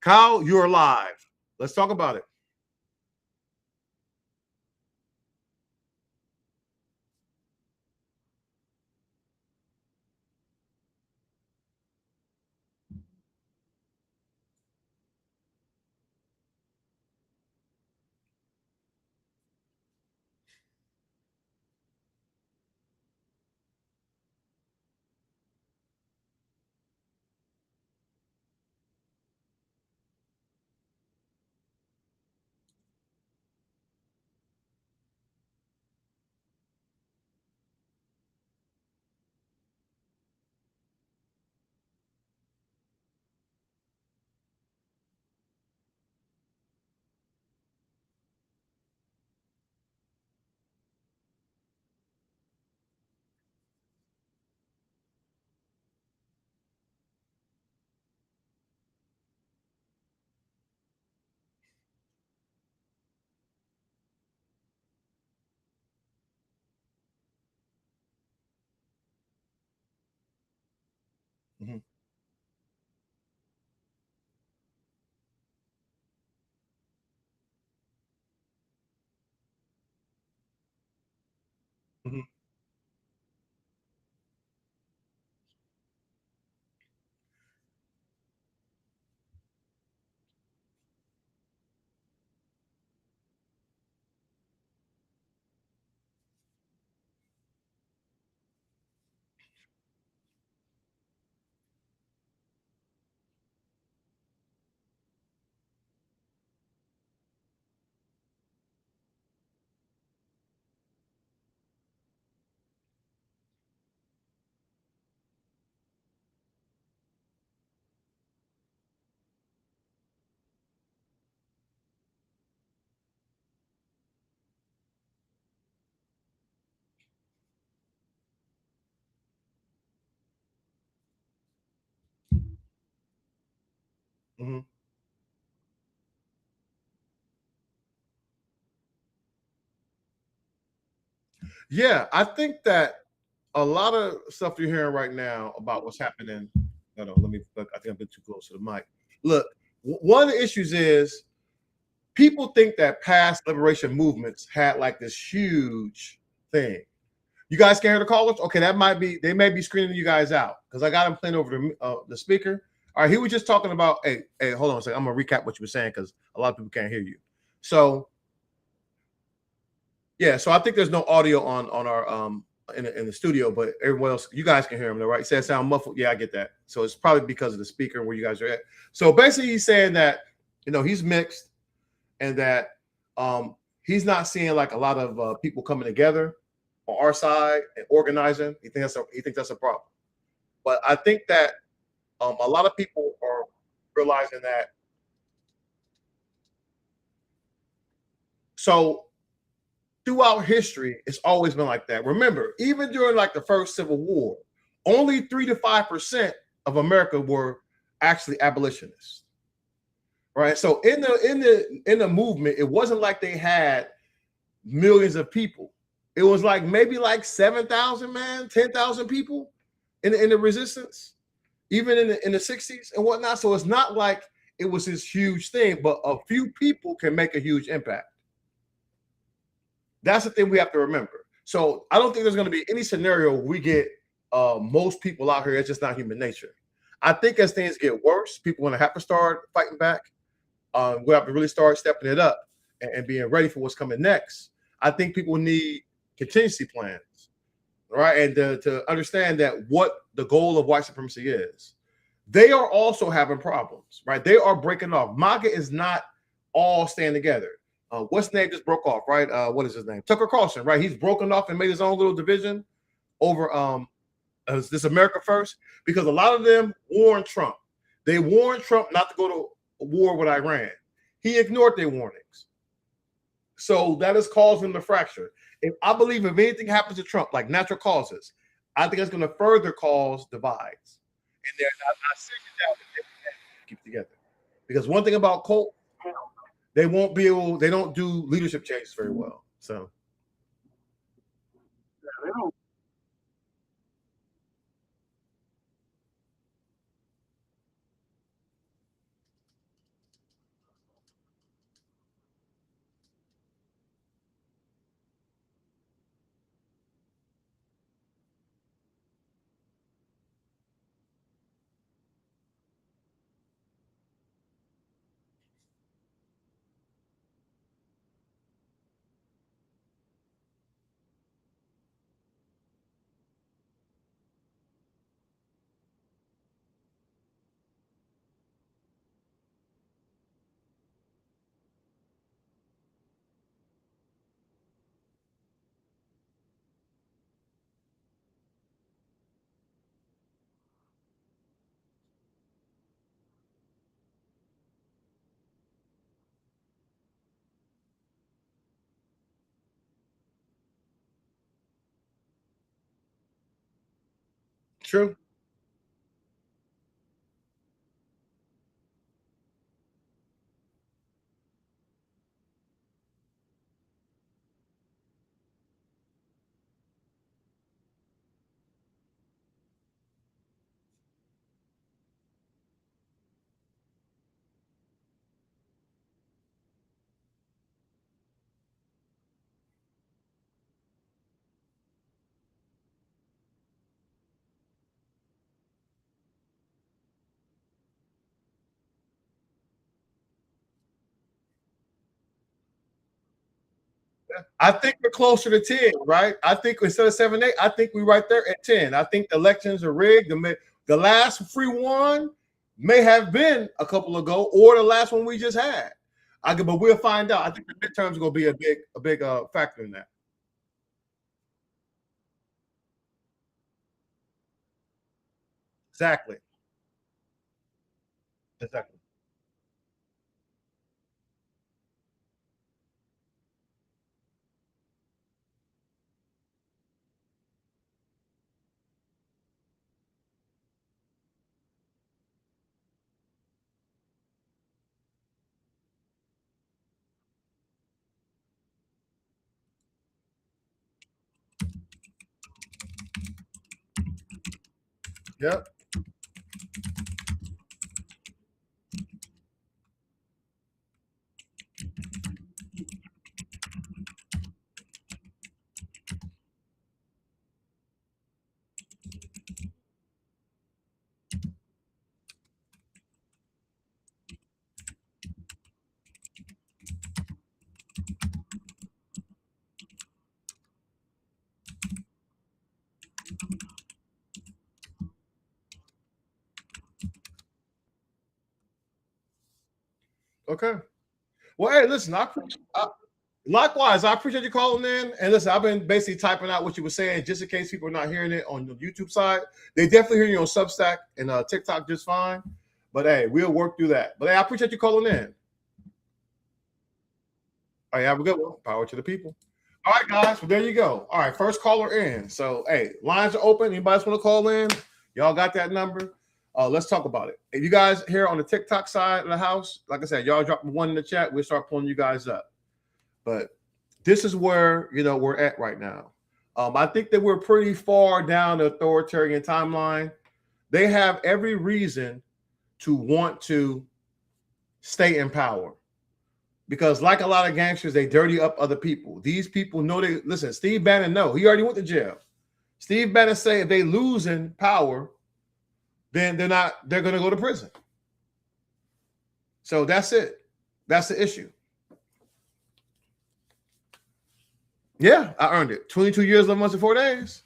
Kyle, you're live. Let's talk about it. Mm-hmm. Mm-hmm. Mhm. Yeah, I think that a lot of stuff you're hearing right now about what's happening. No, let me. I think I've been too close to the mic. Look, one of the issues is people think that past liberation movements had like this huge thing. You guys can hear the callers? Okay, that might be, they may be screening you guys out because I got him playing over the speaker. All right, he was just talking about, hey, hold on a second. I'm gonna recap what you were saying because a lot of people can't hear you. So yeah, so I think there's no audio on our in the studio, but everyone else, you guys can hear him though, right? He said sound muffled. Yeah, I get that. So it's probably because of the speaker and where you guys are at. So basically, he's saying that he's mixed and that he's not seeing like a lot of people coming together on our side and organizing. He thinks that's a problem. But I think that a lot of people are realizing that. So throughout history, it's always been like that. Remember, even during like the first Civil War, only 3 to 5% of America were actually abolitionists. Right. So in the movement, it wasn't like they had millions of people. It was like maybe like 7,000, man, 10,000 people in the resistance, even in the 60s and whatnot. So it's not like it was this huge thing, but a few people can make a huge impact. That's the thing we have to remember. So I don't think there's going to be any scenario where we get most people out here. It's just not human nature. I think as things get worse, people are going to have to start fighting back. We have to really start stepping it up and being ready for what's coming next. I think people need contingency plans, right? And to understand that what the goal of white supremacy is. They are also having problems, right? They are breaking off. MAGA is not all staying together. What's his name just broke off, right? What is his name? Tucker Carlson, right? He's broken off and made his own little division over this America First, because a lot of them warned Trump. They warned Trump not to go to war with Iran. He ignored their warnings. So that has caused him to fracture. I believe if anything happens to Trump, like natural causes, I think it's going to further cause divides. And they're not sitting down to keep together. Because one thing about Colt, they don't do leadership changes very well. So true. I think we're closer to 10, right? I think instead of 7, 8, I think we're right there at 10. I think the elections are rigged. The last free one may have been a couple ago, or the last one we just had. But we'll find out. I think the midterms are going to be a big factor in that. Exactly. Exactly. Yep. Okay. Well, hey, listen, likewise, I appreciate you calling in. And listen, I've been basically typing out what you were saying just in case people are not hearing it on the YouTube side. They definitely hear you on Substack and TikTok just fine. But hey, we'll work through that. But hey, I appreciate you calling in. All right, have a good one. Power to the people. All right, guys. Well, there you go. All right, first caller in. So, hey, lines are open. Anybody else want to call in? Y'all got that number? Let's talk about it. If you guys here on the TikTok side of the house, like I said, y'all drop one in the chat. We'll start pulling you guys up. But this is where, we're at right now. I think that we're pretty far down the authoritarian timeline. They have every reason to want to stay in power. Because like a lot of gangsters, they dirty up other people. These people know they listen. Steve Bannon, he already went to jail. Steve Bannon say if they lose in power, then they're going to go to prison. So that's it. That's the issue. Yeah, I earned it. 22 years, 11 months, and 4 days.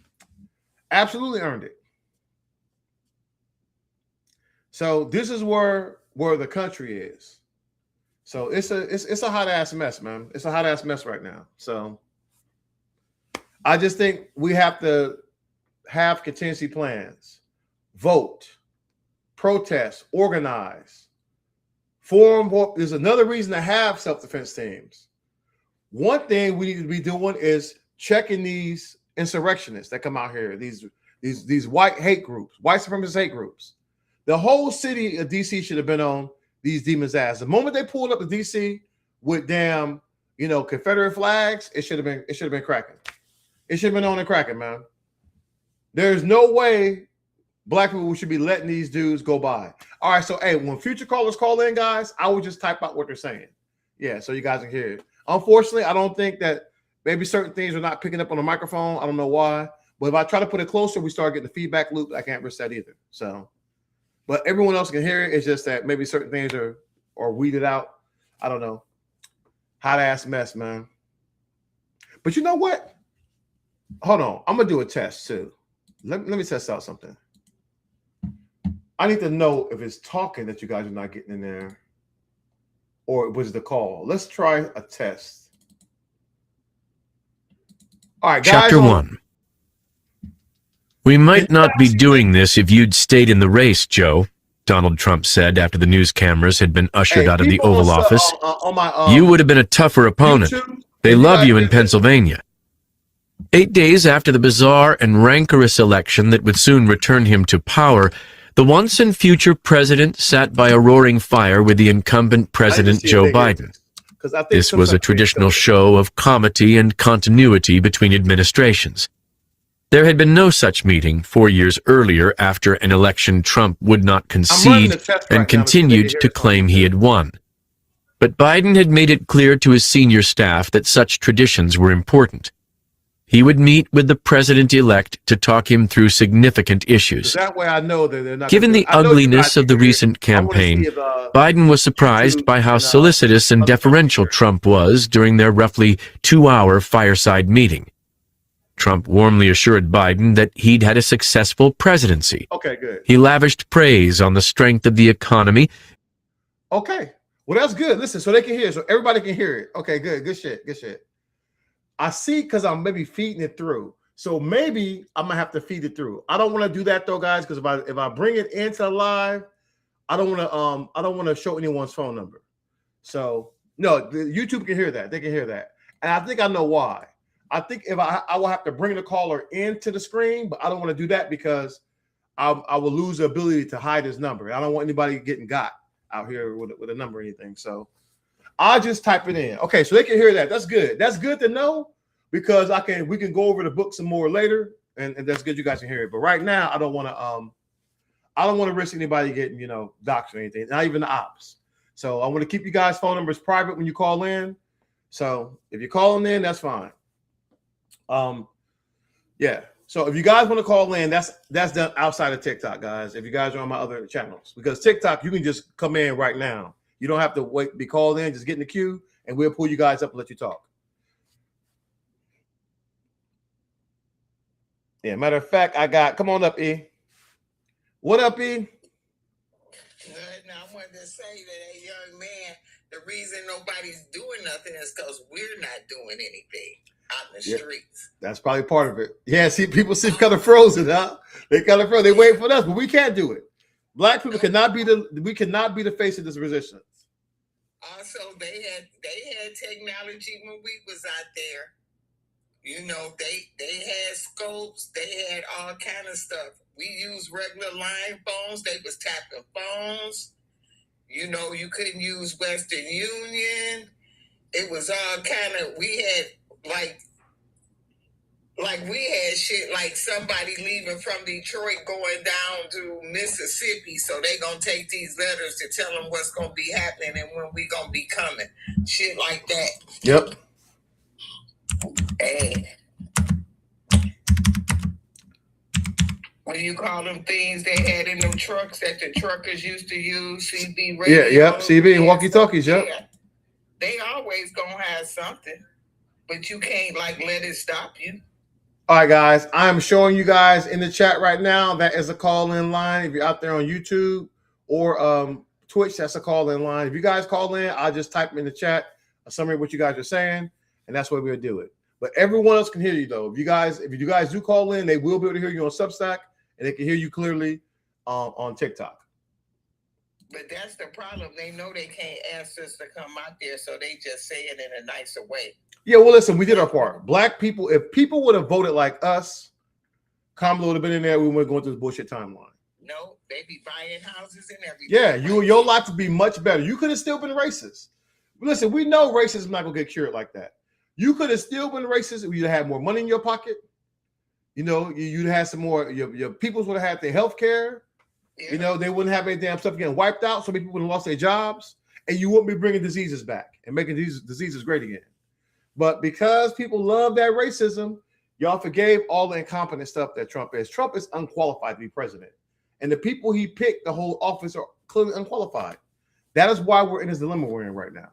Absolutely earned it. So this is where the country is. So it's a hot ass mess, man. It's a hot ass mess right now. So I just think we have to have contingency plans, vote, protest, organize, form. There's another reason to have self-defense teams. One thing we need to be doing is checking these insurrectionists that come out here, these white hate groups, white supremacist hate groups. The whole city of DC should have been on these demons' ass. The moment they pulled up to DC with damn, Confederate flags, it should have been cracking. It should have been on and cracking, man. There's no way black people should be letting these dudes go by. All right, so hey, when future callers call in, guys, I would just type out what they're saying. Yeah, so you guys can hear it. Unfortunately, I don't think that maybe certain things are not picking up on the microphone. I don't know why. But if I try to put it closer, we start getting the feedback loop. I can't risk that either. So, but everyone else can hear it. It's just that maybe certain things are weeded out. I don't know. Hot ass mess, man. But you know what? Hold on. I'm going to do a test too. Let me test out something. I need to know if it's talking that you guys are not getting in there or was the call. Let's try a test. All right, guys. Chapter 1. We might not be doing this if you'd stayed in the race, Joe, Donald Trump said after the news cameras had been ushered out of the Oval Office. You would have been a tougher opponent. They love you in Pennsylvania. 8 days after the bizarre and rancorous election that would soon return him to power, the once and future president sat by a roaring fire with the incumbent President Joe Biden. This was a traditional show of comity and continuity between administrations. There had been no such meeting 4 years earlier after an election Trump would not concede and continued to claim he had won. But Biden had made it clear to his senior staff that such traditions were important. He would meet with the president-elect to talk him through significant issues. That way I know that they're not. Given the ugliness of the recent campaign, Biden was surprised by how solicitous and deferential Trump was during their roughly 2-hour fireside meeting. Trump warmly assured Biden that he'd had a successful presidency. Okay, good. He lavished praise on the strength of the economy. Okay. Well, that's good. Listen, so they can hear it, so everybody can hear it. Okay, good. Good shit. Good shit. I see because I'm maybe feeding it through. So maybe I'm gonna have to feed it through. I don't want to do that though, guys, because if I bring it into live, I don't want to show anyone's phone number. So no, the YouTube can hear that. They can hear that. And I think I know why. I think if I will have to bring the caller into the screen, but I don't want to do that because I will lose the ability to hide his number. I don't want anybody getting got out here with a number or anything. So I'll just type it in. Okay, so they can hear that. That's good. That's good to know because we can go over the book some more later, and that's good. You guys can hear it. But right now, I don't want to I don't want to risk anybody getting, doxxed or anything, not even the ops. So I want to keep you guys' phone numbers private when you call in. So if you're calling in, that's fine. Yeah. So if you guys want to call in, that's done outside of TikTok, guys. If you guys are on my other channels, because TikTok, you can just come in right now. You don't have to wait, be called in, just get in the queue, and we'll pull you guys up and let you talk. Yeah, matter of fact, come on up, E. What up, E? Now, I wanted to say that a young man, the reason nobody's doing nothing is because we're not doing anything out in the streets. That's probably part of it. Yeah, see, people seem kind of frozen, huh? They kind of frozen. They wait for us, but we can't do it. Black people cannot be the face of this resistance. Also, they had technology when we was out there. They had scopes, they had all kind of stuff. We used regular line phones, they was tapping phones. You couldn't use Western Union. It was all kind of, we had we had shit like somebody leaving from Detroit going down to Mississippi, so they gonna take these letters to tell them what's gonna be happening and when we gonna be coming. Shit like that. Yep. Hey. What do you call them things they had in them trucks that the truckers used to use? CB radio. Yeah, yep. CB and walkie-talkies, yep. Yeah. They always gonna have something, but you can't let it stop you. All right, guys. I am showing you guys in the chat right now. That is a call-in line. If you're out there on YouTube or Twitch, that's a call-in line. If you guys call in, I'll just type in the chat a summary of what you guys are saying, and that's what we'll do it. But everyone else can hear you, though. If you guys do call in, they will be able to hear you on Substack, and they can hear you clearly on TikTok. But that's the problem. They know they can't ask us to come out there, so they just say it in a nicer way. Yeah, well, listen, we did our part. Black people, if people would have voted like us, Kamala would have been in there. We wouldn't go through this bullshit timeline. No, they be buying houses and everything. Yeah, your life would be much better. You could have still been racist. Listen, we know racism is not going to get cured like that. You could have still been racist if you'd had more money in your pocket. You'd have some more, your peoples would have had their health care. Yeah. They wouldn't have any damn stuff getting wiped out. So many people would have lost their jobs, and you wouldn't be bringing diseases back and making these diseases great again. But because people love that racism, y'all forgave all the incompetent stuff that Trump is. Trump is unqualified to be president. And the people he picked to hold office are clearly unqualified. That is why we're in this dilemma we're in right now.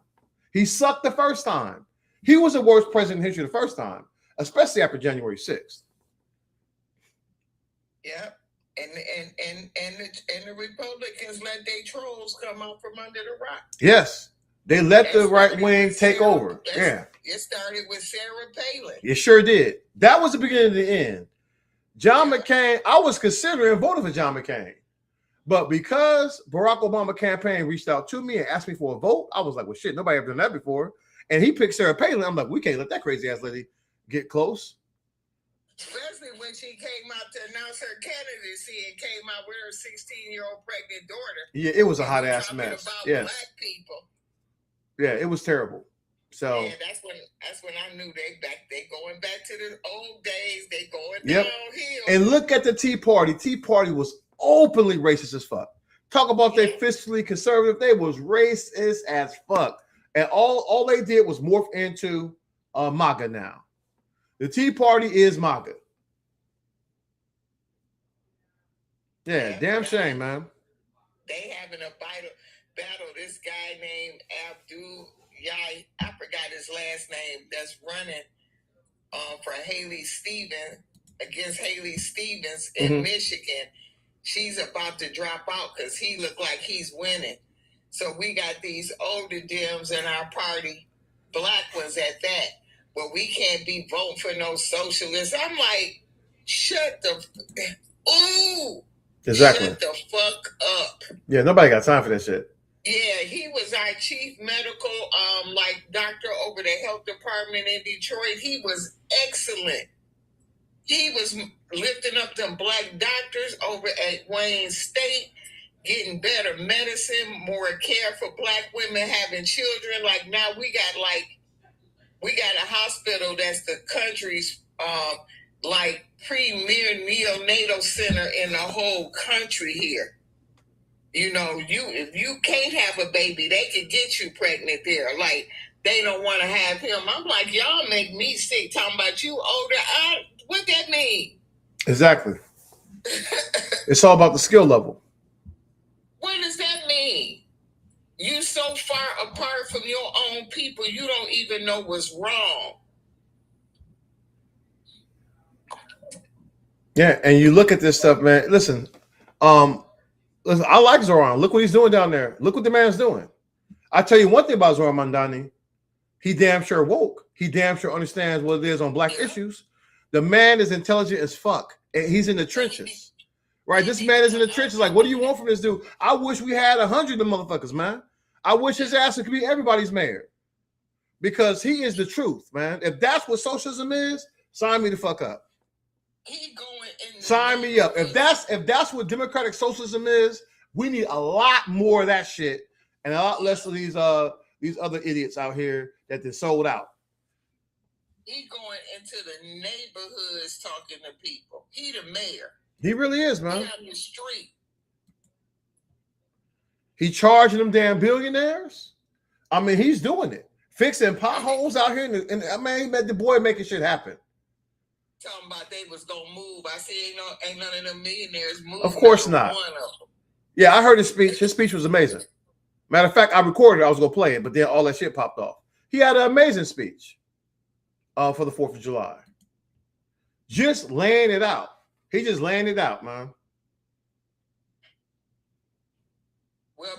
He sucked the first time. He was the worst president in history the first time, especially after January 6th. Yeah. And the Republicans let their trolls come out from under the rock. Yes. They let the right wing take over. Yeah. It started with Sarah Palin. It sure did. That was the beginning of the end. John McCain, I was considering voting for John McCain. But because Barack Obama campaign reached out to me and asked me for a vote, I was like, well, shit, nobody ever done that before. And he picked Sarah Palin. I'm like, we can't let that crazy ass lady get close. Especially when she came out to announce her candidacy and came out with her 16-year-old pregnant daughter. Yeah, it was a hot ass mess. Yes. Black people. Yeah, it was terrible. So yeah, that's when I knew they going back to the old days. They going downhill. And look at the Tea Party. Tea Party was openly racist as fuck. Talk about they fiscally conservative. They was racist as fuck. And all they did was morph into MAGA now. The Tea Party is MAGA. Yeah, damn shame, man. They having a battle. This guy named Abdul Yai, I forgot his last name, that's running for Haley Stevens against Haley Stevens in Michigan. She's about to drop out because he looked like he's winning. So we got these older Dems in our party, black ones at that, but we can't be voting for no socialists. I'm like, shut the fuck up. Yeah, nobody got time for that shit. Yeah, he was our chief medical, doctor over the health department in Detroit. He was excellent. He was lifting up them black doctors over at Wayne State, getting better medicine, more care for black women having children. Like now we got a hospital that's the country's like premier neonatal center in the whole country here. You know, if you can't have a baby, they could get you pregnant there. Like, they don't want to have him. I'm like, y'all make me sick talking about you older. What that mean? Exactly. It's all about the skill level. What does that mean? You so far apart from your own people, you don't even know what's wrong. Yeah, and you look at this stuff, man. Listen, listen, I like Zoran. Look what he's doing down there. Look what the man's doing. I tell you one thing about Zoran Mandani. He damn sure woke. He damn sure understands what it is on black issues. The man is intelligent as fuck. And he's in the trenches. Right? This man is in the trenches. Like, what do you want from this dude? I wish we had 100 of them motherfuckers, man. I wish his ass could be everybody's mayor. Because he is the truth, man. If that's what socialism is, sign me the fuck up. Sign me up. If that's what democratic socialism is, we need a lot more of that shit and a lot less of these other idiots out here that they sold out. He going into the neighborhoods talking to people. He the mayor. He really is, man. He on the street. He charging them damn billionaires. I mean, he's doing it. Fixing potholes out here. And I mean, he made the boy making shit happen. Talking about they was gonna move. I said, ain't none of them millionaires moving. Of course not. Yeah, I heard his speech. His speech was amazing. Matter of fact, I recorded it. I was gonna play it, but then all that shit popped off. He had an amazing speech for the 4th of July. Just laying it out. He just laying it out, man. Well,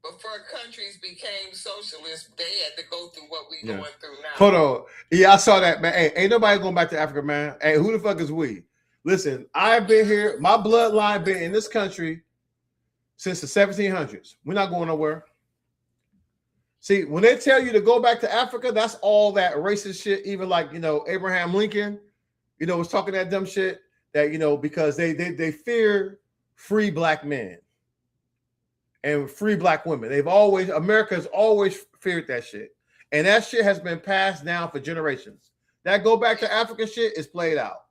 before countries became socialist, they had to go through what we going through now. Hold on. Yeah, I saw that, man. Hey, ain't nobody going back to Africa, man. Hey, who the fuck is we? Listen, I've been here. My bloodline been in this country since the 1700s. We're not going nowhere. See, when they tell you to go back to Africa, that's all that racist shit. Even like, Abraham Lincoln, was talking that dumb shit that, because they fear free black men and free black women. America has always feared that shit. And that shit has been passed down for generations. That go back to Africa shit is played out.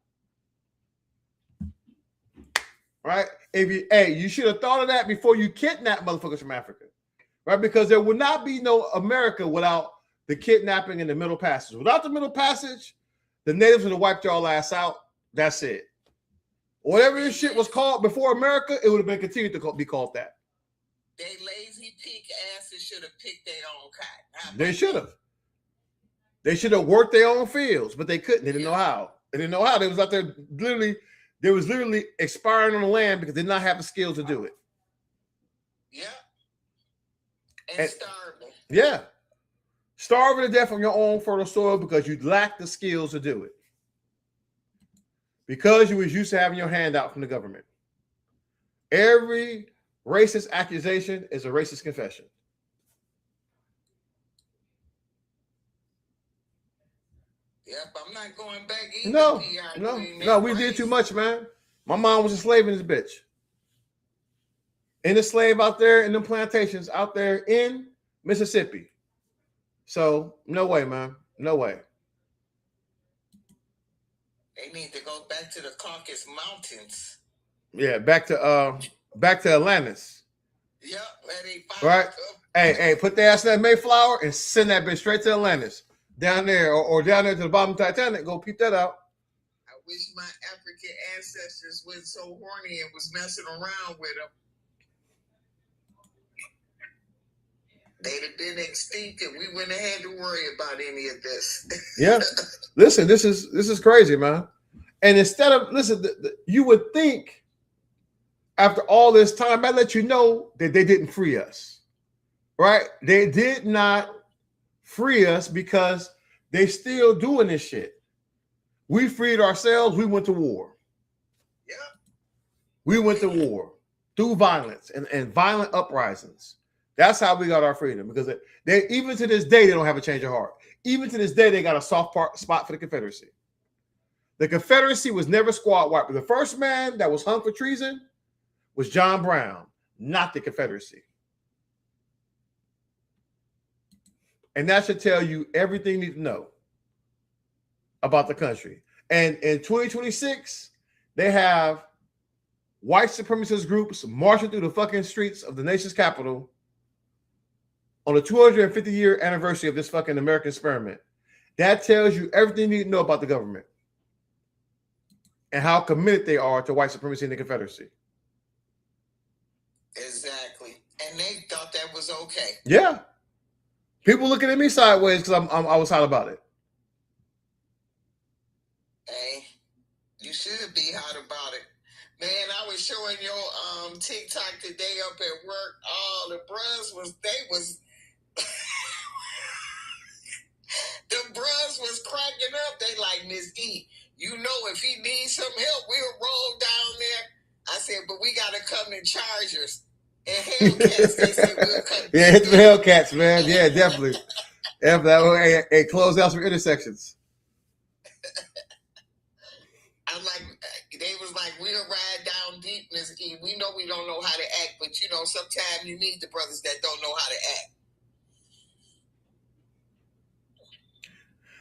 Right? You should have thought of that before you kidnap motherfuckers from Africa. Right? Because there would not be no America without the kidnapping in the Middle Passage. Without the Middle Passage, the natives would have wiped y'all ass out. That's it. Whatever this shit was called before America, it would have been continued to be called that. They lazy pig asses should have picked their own cotton. They should have. They should have worked their own fields, but they couldn't. They didn't know how. They didn't know how. They was out there literally expiring on the land because they did not have the skills to do it. Yeah. And starving. Yeah. Starving to death on your own fertile soil because you lack the skills to do it. Because you was used to having your hand out from the government. Every racist accusation is a racist confession. Yep, I'm not going back either. No, we did too much, man. My mom was a slave in this bitch. And a slave out there in the plantations out there in Mississippi. So, no way, man. No way. They need to go back to the Caucasus Mountains. Yeah, back to Atlantis. Yep, right. Hey, put the ass in that Mayflower and send that bitch straight to Atlantis. Down there or down there to the bottom of Titanic. Go peep that out. I wish my African ancestors weren't so horny and was messing around with them. They'd have been extinct and we wouldn't have had to worry about any of this. Yeah. Listen, this is crazy, man. And instead of, you would think after all this time, I let you know that they didn't free us. Right? They did not free us because they still doing this shit. We freed ourselves. We went to war. Yeah. We went to war through violence and violent uprisings. That's how we got our freedom, because they even to this day, they don't have a change of heart. Even to this day, they got a soft spot for the Confederacy. The Confederacy was never squad wiped. But the first man that was hung for treason was John Brown, not the Confederacy. And that should tell you everything you need to know about the country. And in 2026, they have white supremacist groups marching through the fucking streets of the nation's capital on the 250-year anniversary of this fucking American experiment. That tells you everything you need to know about the government and how committed they are to white supremacy and the Confederacy. Exactly. And they thought that was okay. Yeah. People looking at me sideways because I was hot about it. Hey, you should be hot about it. Man, I was showing your TikTok today up at work. Oh, the bros the bros was cracking up. They like, Miss E, you know if he needs some help, we'll roll down there. I said, but we got to come in Chargers. And Hellcats, they said, we'll come. Yeah, hit the Hellcats, man. Yeah, definitely. Hey, close out some intersections. I'm like, they was like, we'll ride down deep, Miss E. We know we don't know how to act, but you know, sometimes you need the brothers that don't know how to act.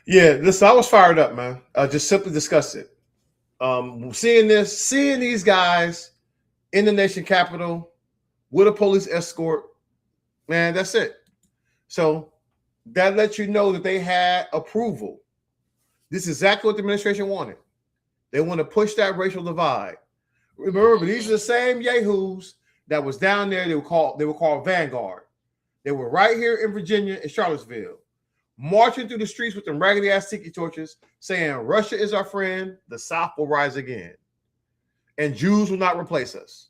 Yeah, listen, I was fired up, man. Just simply discuss it. Seeing these guys in the nation capital with a police escort, man, that's it. So that lets you know that they had approval. This is exactly what the administration wanted. They want to push that racial divide. Remember, these are the same yahoos that was down there. They were called Vanguard. They were right here in Virginia in Charlottesville, marching through the streets with them raggedy ass tiki torches, saying Russia is our friend, the South will rise again, and Jews will not replace us.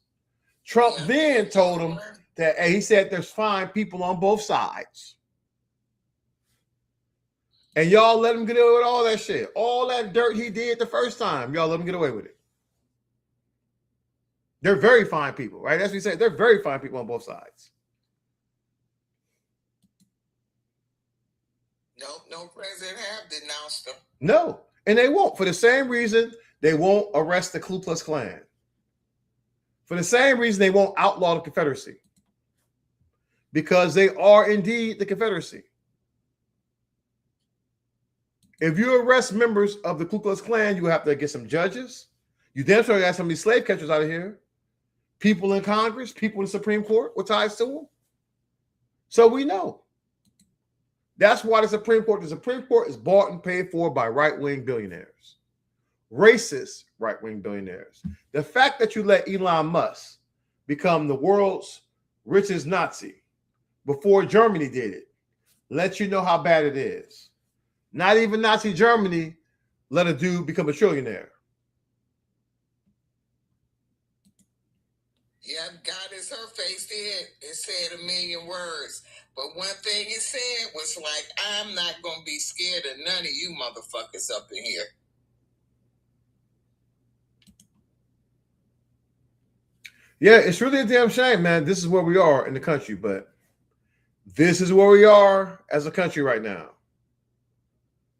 Trump then told them that he said there's fine people on both sides. And y'all let him get away with all that shit. All that dirt he did the first time, y'all let him get away with it. They're very fine people, right? That's what he said. They're very fine people on both sides. No president have denounced them. No, and they won't. For the same reason they won't arrest the Ku Klux Klan. For the same reason they won't outlaw the Confederacy. Because they are indeed the Confederacy. If you arrest members of the Ku Klux Klan, you have to get some judges. You damn sure got some of these slave catchers out of here. People in Congress, people in the Supreme Court with ties to them. So we know. That's why the Supreme Court is bought and paid for by right-wing billionaires. Racist right-wing billionaires. The fact that you let Elon Musk become the world's richest Nazi before Germany did it lets you know how bad it is. Not even Nazi Germany let a dude become a trillionaire. Yeah, God is her face did. It said a million words. But one thing it said was like, I'm not going to be scared of none of you motherfuckers up in here. Yeah, it's really a damn shame, man. This is where we are in the country, but this is where we are as a country right now.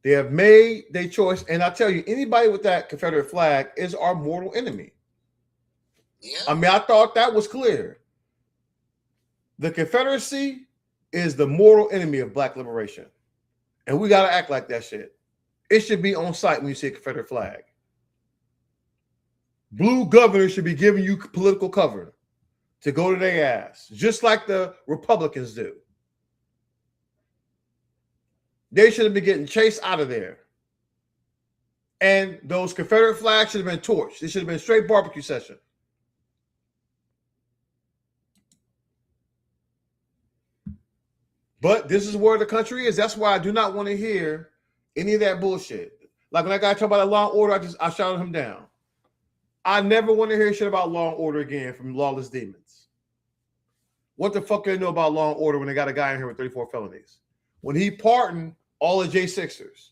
They have made their choice, and I tell you, anybody with that Confederate flag is our mortal enemy. Yeah. I mean, I thought that was clear. The Confederacy is the mortal enemy of Black liberation, and we got to act like that shit. It should be on site when you see a Confederate flag. Blue governors should be giving you political cover to go to their ass, just like the Republicans do. They should have been getting chased out of there. And those Confederate flags should have been torched. It should have been a straight barbecue session. But this is where the country is. That's why I do not want to hear any of that bullshit. Like when that guy talked about Law and Order, I shouted him down. I never want to hear shit about Law and Order again from lawless demons. What the fuck do they know about Law and Order when they got a guy in here with 34 felonies? When he pardoned all the J6ers.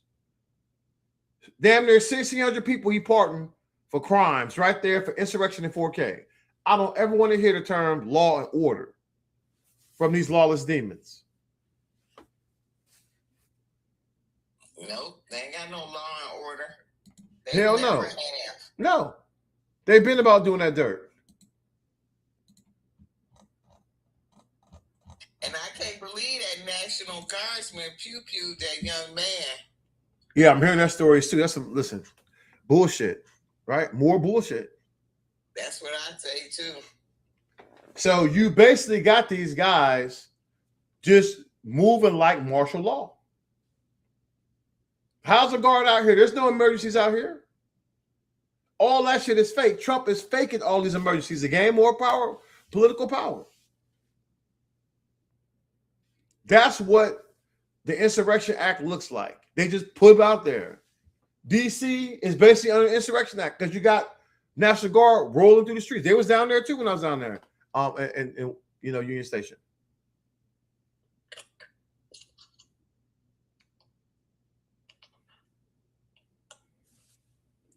Damn near 1,600 people he pardoned for crimes right there for insurrection in 4K. I don't ever want to hear the term law and order from these lawless demons. Nope, they ain't got no law and order. Hell no. No. They've been about doing that dirt. And I can't believe that National Guardsman pew-pewed that young man. Yeah, I'm hearing that story too. Listen, Bullshit, right? More bullshit. That's what I say too. So you basically got these guys just moving like martial law. How's the guard out here? There's no emergencies out here. All that shit is fake. Trump is faking all these emergencies to gain more power, political power. That's what the Insurrection Act looks like. They just put it out there. DC is basically under the Insurrection Act because you got National Guard rolling through the streets. They was down there too when I was down there, and Union Station.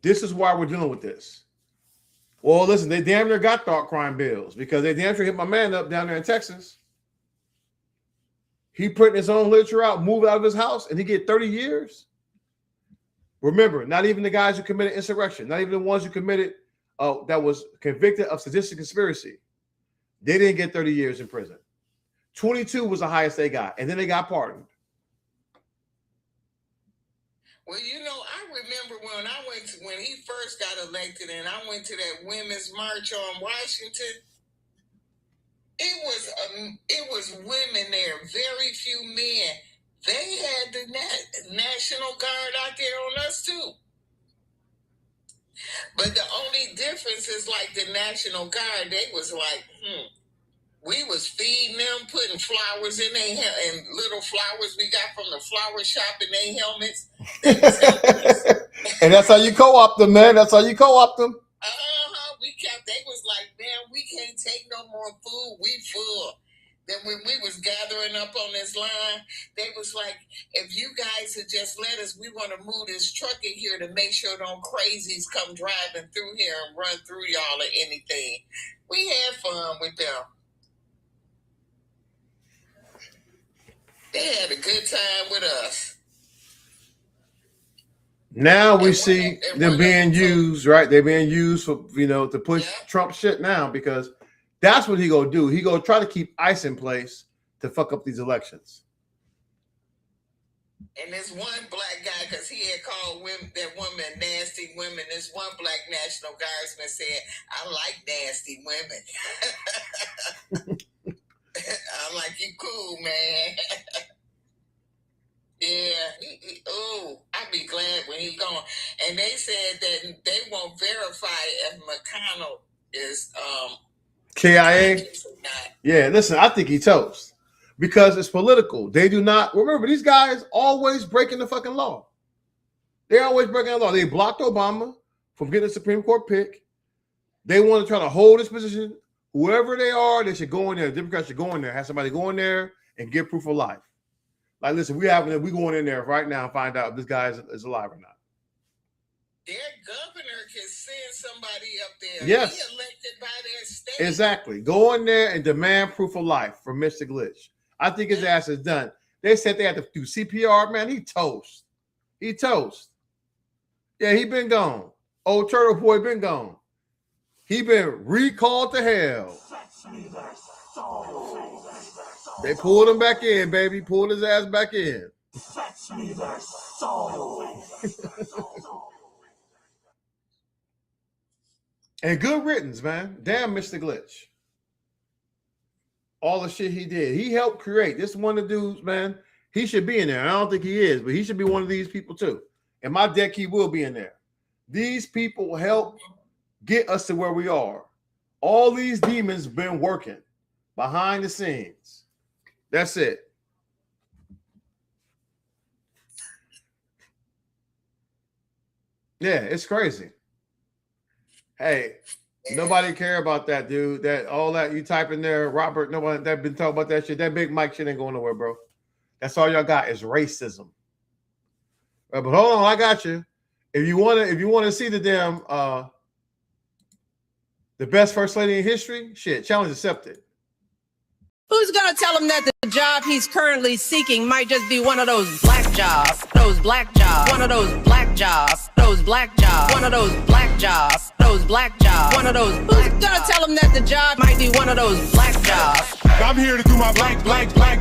This is why we're dealing with this. Well, listen, they damn near got thought crime bills because they damn sure hit my man up down there in Texas. He printed his own literature out, moved out of his house, and he get 30 years. Remember, not even the guys who committed insurrection, not even the ones who committed that was convicted of sadistic conspiracy. They didn't get 30 years in prison. 22 was the highest they got, and then they got pardoned. Well, I remember when he first got elected and I went to that Women's March on Washington. It was women there, very few men. They had the National Guard out there on us too. But the only difference is like the National Guard, they was like, we was feeding them, putting flowers in their and little flowers we got from the flower shop in their helmets. And that's how you co-opt them, man. That's how you co-opt them. They was like, man, we can't take no more food. We full. Then when we was gathering up on this line, they was like, if you guys would just let us, we want to move this truck in here to make sure no crazies come driving through here and run through y'all or anything. We had fun with them. They had a good time with us. Now we see them being used, right? They're being used for, to push Trump shit now because that's what he gonna do. He gonna try to keep ICE in place to fuck up these elections. And this one black guy, because he had called that woman nasty women, this one black National Guardsman said, I like nasty women. I'm like, you cool, man. Yeah. I'd be glad when he's gone. And they said that they won't verify if McConnell is KIA. Yeah, listen, I think he toast because it's political. They do not remember these guys always breaking the fucking law. They're always breaking the law. They blocked Obama from getting a Supreme Court pick. They want to try to hold this position. Whoever they are, they should go in there. Democrats should go in there, have somebody go in there and get proof of life. Like, listen, we going in there right now and find out if this guy is alive or not. Their governor can send somebody up there. Yes. He elected by their state. Exactly. Go in there and demand proof of life from Mr. Glitch. I think his ass is done. They said they had to do CPR. Man, he toast. He toast. Yeah, he been gone. Old Turtle Boy been gone. He been recalled to hell. They pulled him back in, baby. Pulled his ass back in. And good riddance, man. Damn, Mr. Glitch. All the shit he did. He helped create. This one of the dudes, man. He should be in there. I don't think he is, but he should be one of these people too. And my deck, he will be in there. These people help get us to where we are. All these demons been working behind the scenes. That's it. Yeah, it's crazy. Hey, nobody care about that, dude. That all that you type in there, Robert. Nobody that been talking about that shit. That Big Mike shit ain't going nowhere, bro. That's all y'all got is racism. But hold on, I got you. If you want to see the damn the best first lady in history, shit, challenge accepted. Who's going to tell him that the job he's currently seeking might just be one of those black jobs, those black jobs, one of those black jobs, those black jobs, one of those black jobs, those black jobs, one of those. Who's going to tell him that the job might be one of those black jobs? I'm here to do my black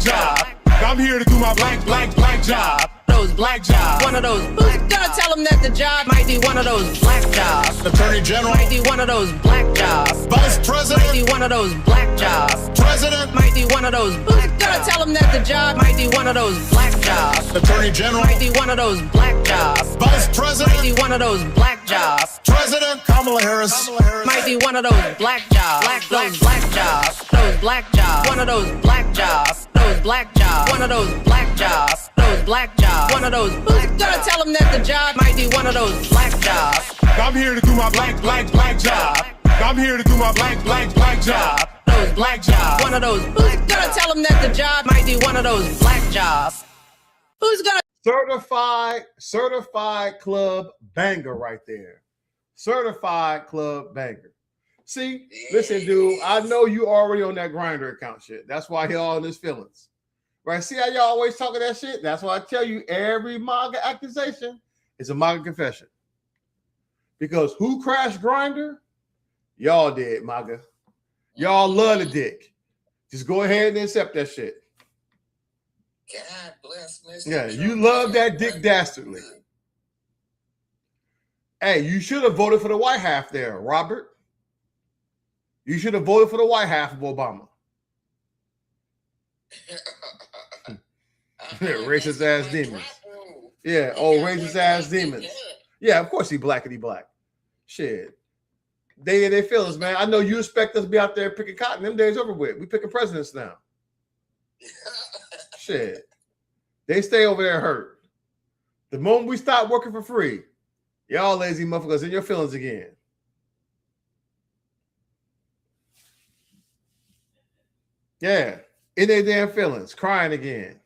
job. I'm here to do my black job. Those black jobs. One of those. Who's gonna tell them that the job might be one of those black jobs? Attorney General. Might be one of those black jobs. Vice President. Might be one of those black jobs. President. Might be one of those. Who's gonna tell them that the job might be one of those black jobs? Attorney General. Might be one of those black jobs. Vice President. Might be one of those black jobs. President. Kamala Harris. Might be one of those black jobs. Those black jobs. Those black jobs. One of those black jobs. Those black jobs. One of those black jobs. Those black jobs. One of those. Who's gonna tell them that the job might be one of those black jobs? I'm here to do my black job. I'm here to do my black job. Those black jobs. One of those. Who's gonna tell them that the job might be one of those black jobs? Who's gonna certified club banger right there. Certified club banger. See, listen, dude, I know you already on that Grindr account shit. That's why y'all in his feelings. Right? See how y'all always talking that shit? That's why I tell you every MAGA accusation is a MAGA confession. Because who crashed Grindr? Y'all did, MAGA. Y'all love the dick. Just go ahead and accept that shit. God bless Mr. Yeah, Trump. you love that dick dastardly. Hey, you should have voted for the white half there, Robert. You should have voted for the white half of Obama. Racist ass demons. Yeah, racist ass demons. Yeah, of course he blackity black. Shit. They in their feelings, man. I know you expect us to be out there picking cotton. Them days over with. We picking presidents now. Shit. They stay over there hurt. The moment we stop working for free, y'all lazy motherfuckers in your feelings again. Yeah. In their damn feelings, crying again.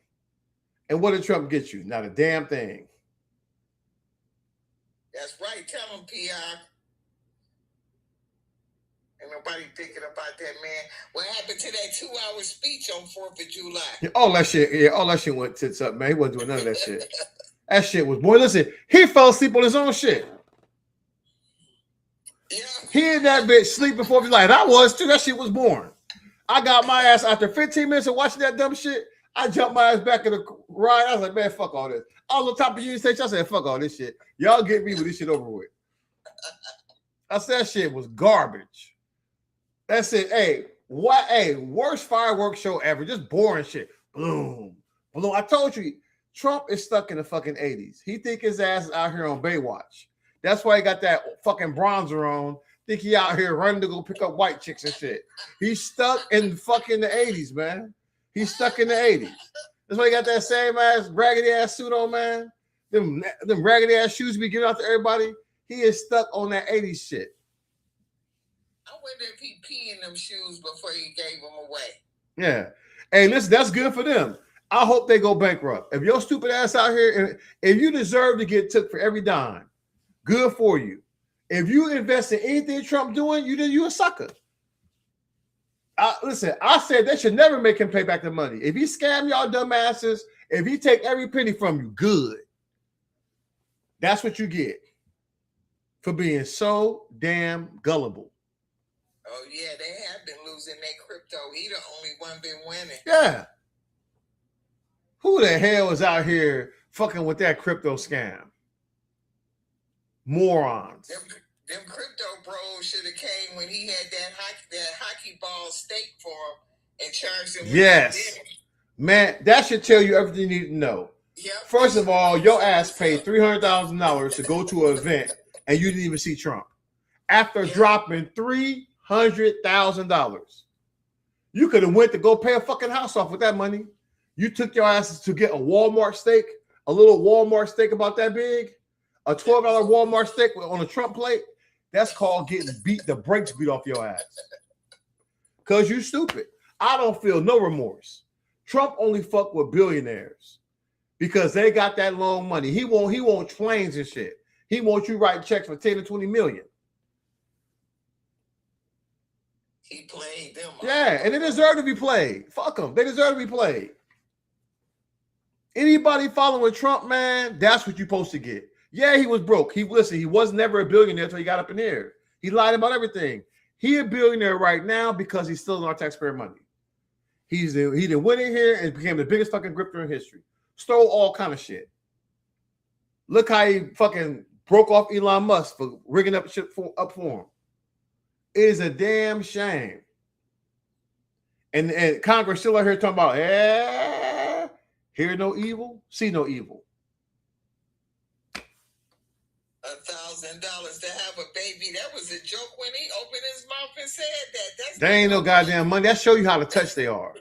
And what did Trump get you? Not a damn thing. That's right. Tell him, PR. Ain't nobody thinking about that, man. What happened to that 2-hour speech on 4th of July? Yeah, all that shit went tits up, man. He wasn't doing none of that shit. That shit was, boy, listen, he fell asleep on his own shit. Yeah. He and that bitch sleep before his life. I was too. That shit was born. I got my ass after 15 minutes of watching that dumb shit. I jumped my ass back in the ride. I was like, man, fuck all this. I was on top of Union Station. I said, fuck all this shit. Y'all get me with this shit over with. I said that shit was garbage. That's it. Hey, what? Hey, worst fireworks show ever. Just boring shit. Boom, boom. I told you, Trump is stuck in the fucking 80s. He think his ass is out here on Baywatch. That's why he got that fucking bronzer on. Think he out here running to go pick up white chicks and shit. He's stuck in fucking the 80s, man. He's stuck in the 80s. That's why he got that same ass raggedy ass suit on, man. Them raggedy ass shoes be giving out to everybody. He is stuck on that 80s shit. I wonder if he peed in them shoes before he gave them away. Yeah. Hey, listen, that's good for them. I hope they go bankrupt. If your stupid ass out here, if you deserve to get took for every dime, good for you. If you invest in anything Trump doing, you a sucker. Listen, I said they should never make him pay back the money. If he scam y'all dumbasses, if he take every penny from you, good. That's what you get for being so damn gullible. Oh, yeah, they have been losing their crypto. He the only one been winning. Yeah. Who the hell is out here fucking with that crypto scam? Morons. Them crypto bros should have came when he had that hockey ball stake for him and charged him. Yes. Man, that should tell you everything you need to know. Yep. First of all, your ass paid $300,000 to go to an event and you didn't even see Trump. After dropping $300,000. You could have went to go pay a fucking house off with that money. You took your asses to get a Walmart steak, a little Walmart steak about that big, a $12 Walmart steak on a Trump plate. That's called getting the brakes beat off your ass. Because you stupid. I don't feel no remorse. Trump only fuck with billionaires because they got that long money. He won't planes and shit. He wants you write checks for 10 to 20 million. He played them. Yeah, and they deserve to be played. Fuck them. They deserve to be played. Anybody following Trump, man, that's what you're supposed to get. Yeah, he was broke. He was never a billionaire until he got up in here. He lied about everything. He a billionaire right now because he's stealing our taxpayer money. He done went in here and became the biggest fucking grifter in history. Stole all kind of shit. Look how he fucking broke off Elon Musk for rigging up shit up for him. It is a damn shame. And Congress still out here talking about, hear no evil, see no evil. $1,000 to have a baby. That was a joke when he opened his mouth and said that. They ain't no goddamn money. That show you how to touch they are.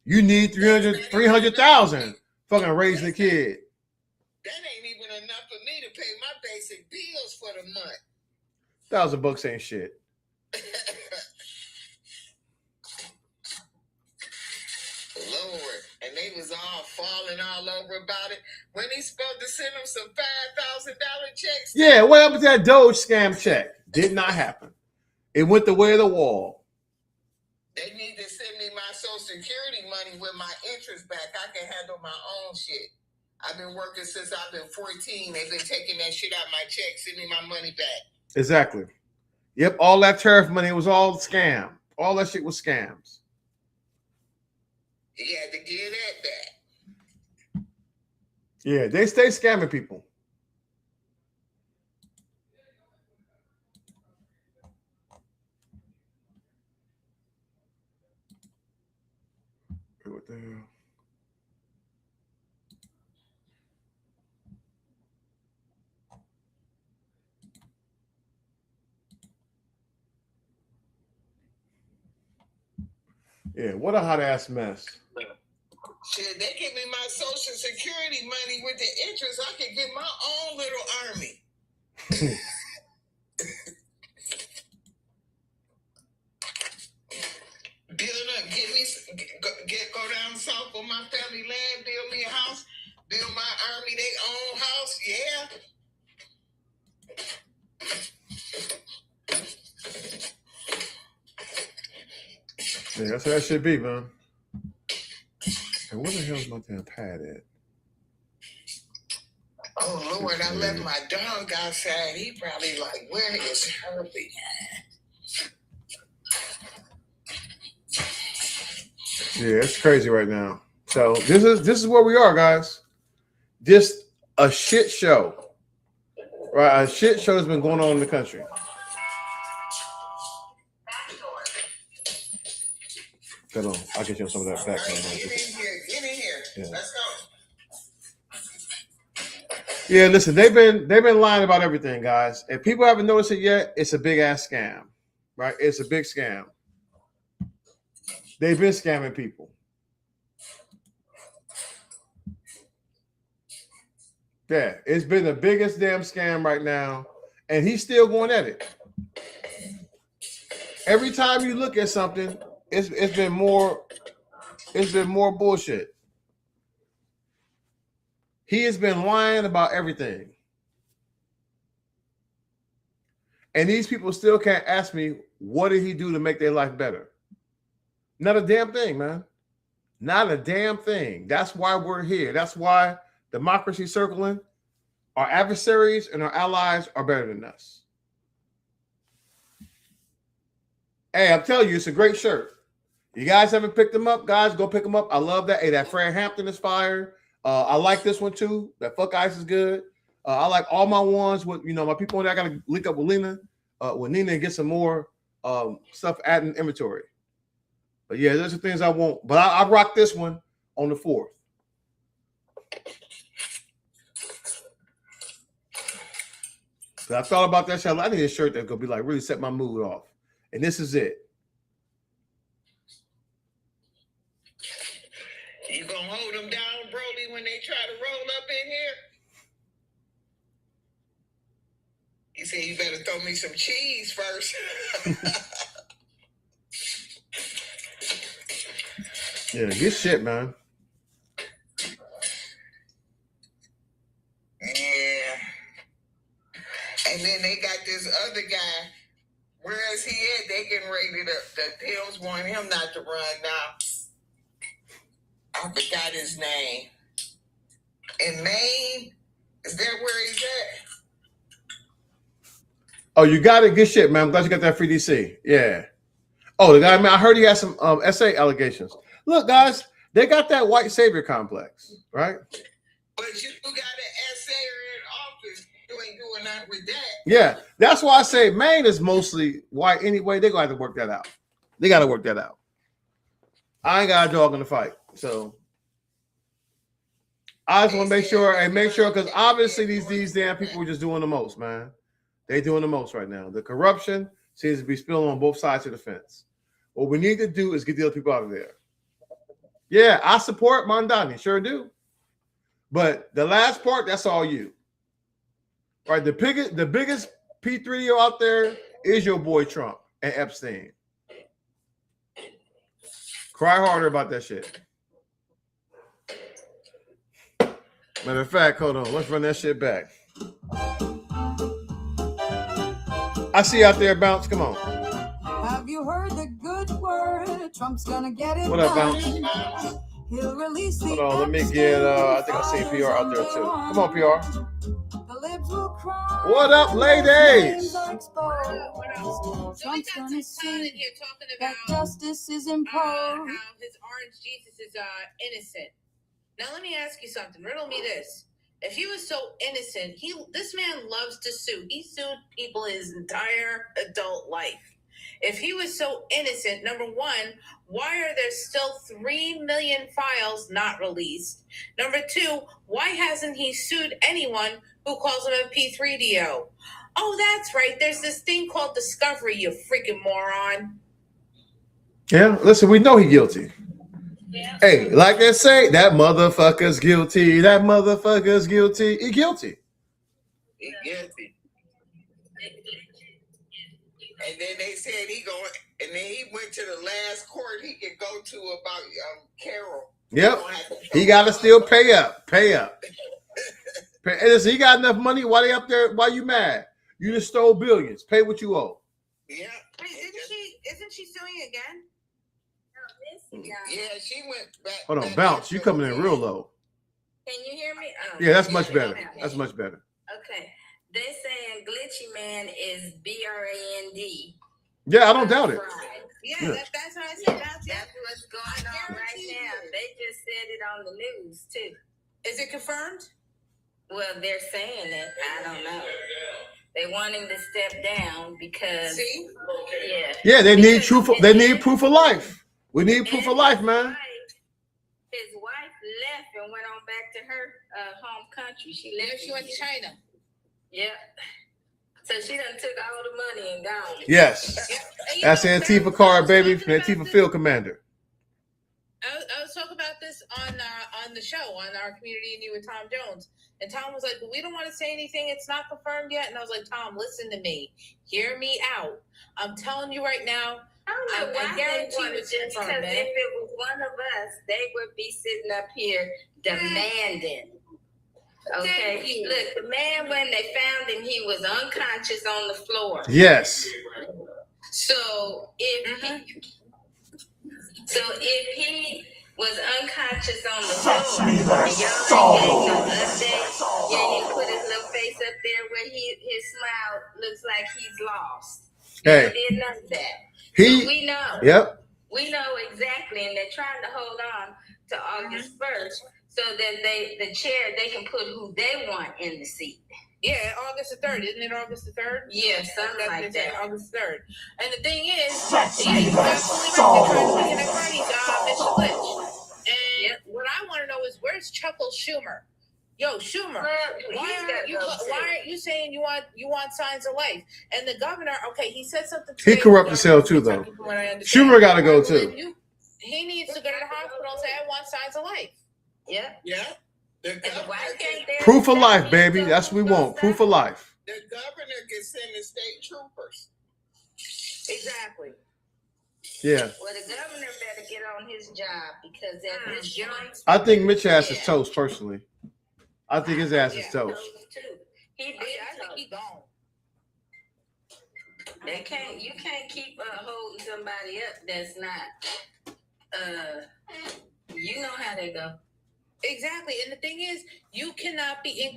You need 300,000 fucking raising a kid. That ain't even enough for me to pay my basic bills for the month. $1,000 ain't shit. Lord, and they was all falling all over about it when he's supposed to send them some $5,000 checks. Yeah, what happened to that Doge scam check? Did not happen. It went the way of the wall. They need to send me my Social Security money with my interest back. I can handle my own shit. I've been working since I've been 14. They've been taking that shit out my check, sending my money back. Exactly. Yep, all that tariff money was all scam. All that shit was scams. He had to get that back. Yeah, they stay scamming people. What the hell? Yeah, what a hot ass mess. Shit, they give me my Social Security money with the interest. I can get my own little army. Build up, go down south for my family land, build me a house, build my army their own house. Yeah, that's how that should be, man. And where the hell is my damn pad at? Oh Lord, I left my dog outside. He probably like, where is Herbie? Yeah, it's crazy right now. So this is where we are, guys. Just a shit show. Right? A shit show has been going on in the country. Hold on, I'll get you some of that back. Get in here. Yeah. Let's go. Yeah, listen, they've been lying about everything, guys. If people haven't noticed it yet, it's a big ass scam, right? It's a big scam. They've been scamming people. Yeah, it's been the biggest damn scam right now, and he's still going at it. Every time you look at something, it's been more bullshit. He has been lying about everything. And these people still can't ask me, what did he do to make their life better? Not a damn thing, man. Not a damn thing. That's why we're here. That's why Democracy Circling, our adversaries and our allies are better than us. Hey, I'm telling you, it's a great shirt. You guys haven't picked them up, guys, go pick them up. I love that. Hey, that Fred Hampton is fire. I like this one too. That Fuck Ice is good. I like all my ones with, my people there. I got to link up with Nina and get some more stuff adding inventory. But yeah, there's the things I want. But I rock this one on the 4th. So I thought about that shit. I need a shirt that could be like really set my mood off. And this is it. You gonna hold them down, Brody, when they try to roll up in here? He said, you better throw me some cheese first. Yeah, good shit, man. Yeah. And then they got this other guy. Where is he at? They getting ready to, the Pills want him not to run now. I forgot his name. In Maine? Is that where he's at? Oh, you got it. Good shit, man. I'm glad you got that free DC. Yeah. Oh, the guy, man, I heard he had some SA allegations. Look, guys, they got that white savior complex, right? But you got an SA in office. You ain't doing nothing with that. Yeah, that's why I say Maine is mostly white anyway. They're going to have to work that out. They got to work that out. I ain't got a dog in the fight. So I just want to make sure, because obviously these damn people are just doing the most, man. They doing the most right now. The corruption seems to be spilling on both sides of the fence. What we need to do is get the other people out of there. Yeah, I support Mondani, sure do. But the last part, that's all you. Right? The biggest P3O out there is your boy Trump and Epstein. Cry harder about that shit. Matter of fact, hold on. Let's run that shit back. I see you out there, Bounce. Come on. Have you heard the good word? Trump's gonna get it. What up, done. Bounce? He'll release the Hold on, let me get I think I see PR out there too. Come on, PR. The libs will cry. What up, ladies? Trump's gonna see that justice is imposed. How his orange Jesus is innocent. Now let me ask you something. Riddle me this. If he was so innocent, this man loves to sue. He sued people his entire adult life. If he was so innocent, number one, why are there still 3 million files not released? Number two, why hasn't he sued anyone who calls him a P3DO? Oh, that's right. There's this thing called discovery, you freaking moron. Yeah, listen, we know he's guilty. Yeah. Hey, like they say, that motherfucker's guilty. That motherfucker's guilty. He guilty. He guilty. And then they said and then he went to the last court he could go to about Carol. Yep. He got to still pay up. Hey, listen, he got enough money. Why they up there? Why you mad? You just stole billions. Pay what you owe. Yeah. Isn't she suing again? Yeah, she went back. Hold on, Bounce. You coming in real low. Can you hear me? Yeah, that's much better. That's much better. Okay. They saying Glitchy Man is BRAND. Yeah, I don't doubt it. Yeah, that's what I said. That's what's going on right now. They just said it on the news too. Is it confirmed? Well, they're saying it. I don't know. They want him to step down because Yeah, they need proof. They need proof of life. We need proof of life, man. His wife left and went on back to her home country. She left. She went to China. Yep. So she done took all the money and gone. Yes. That's the Antifa card, baby, from the Antifa field commander. I was talking about this on the show, on our Community and You with Tom Jones. And Tom was like, well, we don't want to say anything. It's not confirmed yet. And I was like, Tom, listen to me. Hear me out. I'm telling you right now. I guarantee you it's because if it was one of us, they would be sitting up here demanding. Okay, look, the man, when they found him, he was unconscious on the floor. Yes. So if he was unconscious on the floor, and y'all ain't gave no update, yeah, he put his little face up there where his smile looks like he's lost. Hey, he did none of that. So we know. Yep. We know exactly, and they're trying to hold on to August 1st so that they can put who they want in the seat. Yeah, August the 3rd. Isn't it August the 3rd? Yeah, something like that. August 3rd. And the thing is, you absolutely right. They're trying to make an attorney's Mitchell Lynch. And what I want to know is, where's Chuckle Schumer? Yo, Schumer, why aren't you saying you want signs of life? And the governor, okay, he said something. He corrupt as hell too, though. Schumer got to go too. He needs to go to the hospital and say, I want signs of life. Yeah. Yeah. Proof of life, baby. That's what we want. Proof of life. The governor can send the state troopers. Exactly. Yeah. Well, the governor better get on his job because at this joint. I think Mitch ass is toast, personally. I think his ass is toast. I think he gone. You can't keep holding somebody up that's not. You know how they go. Exactly, and the thing is, you cannot be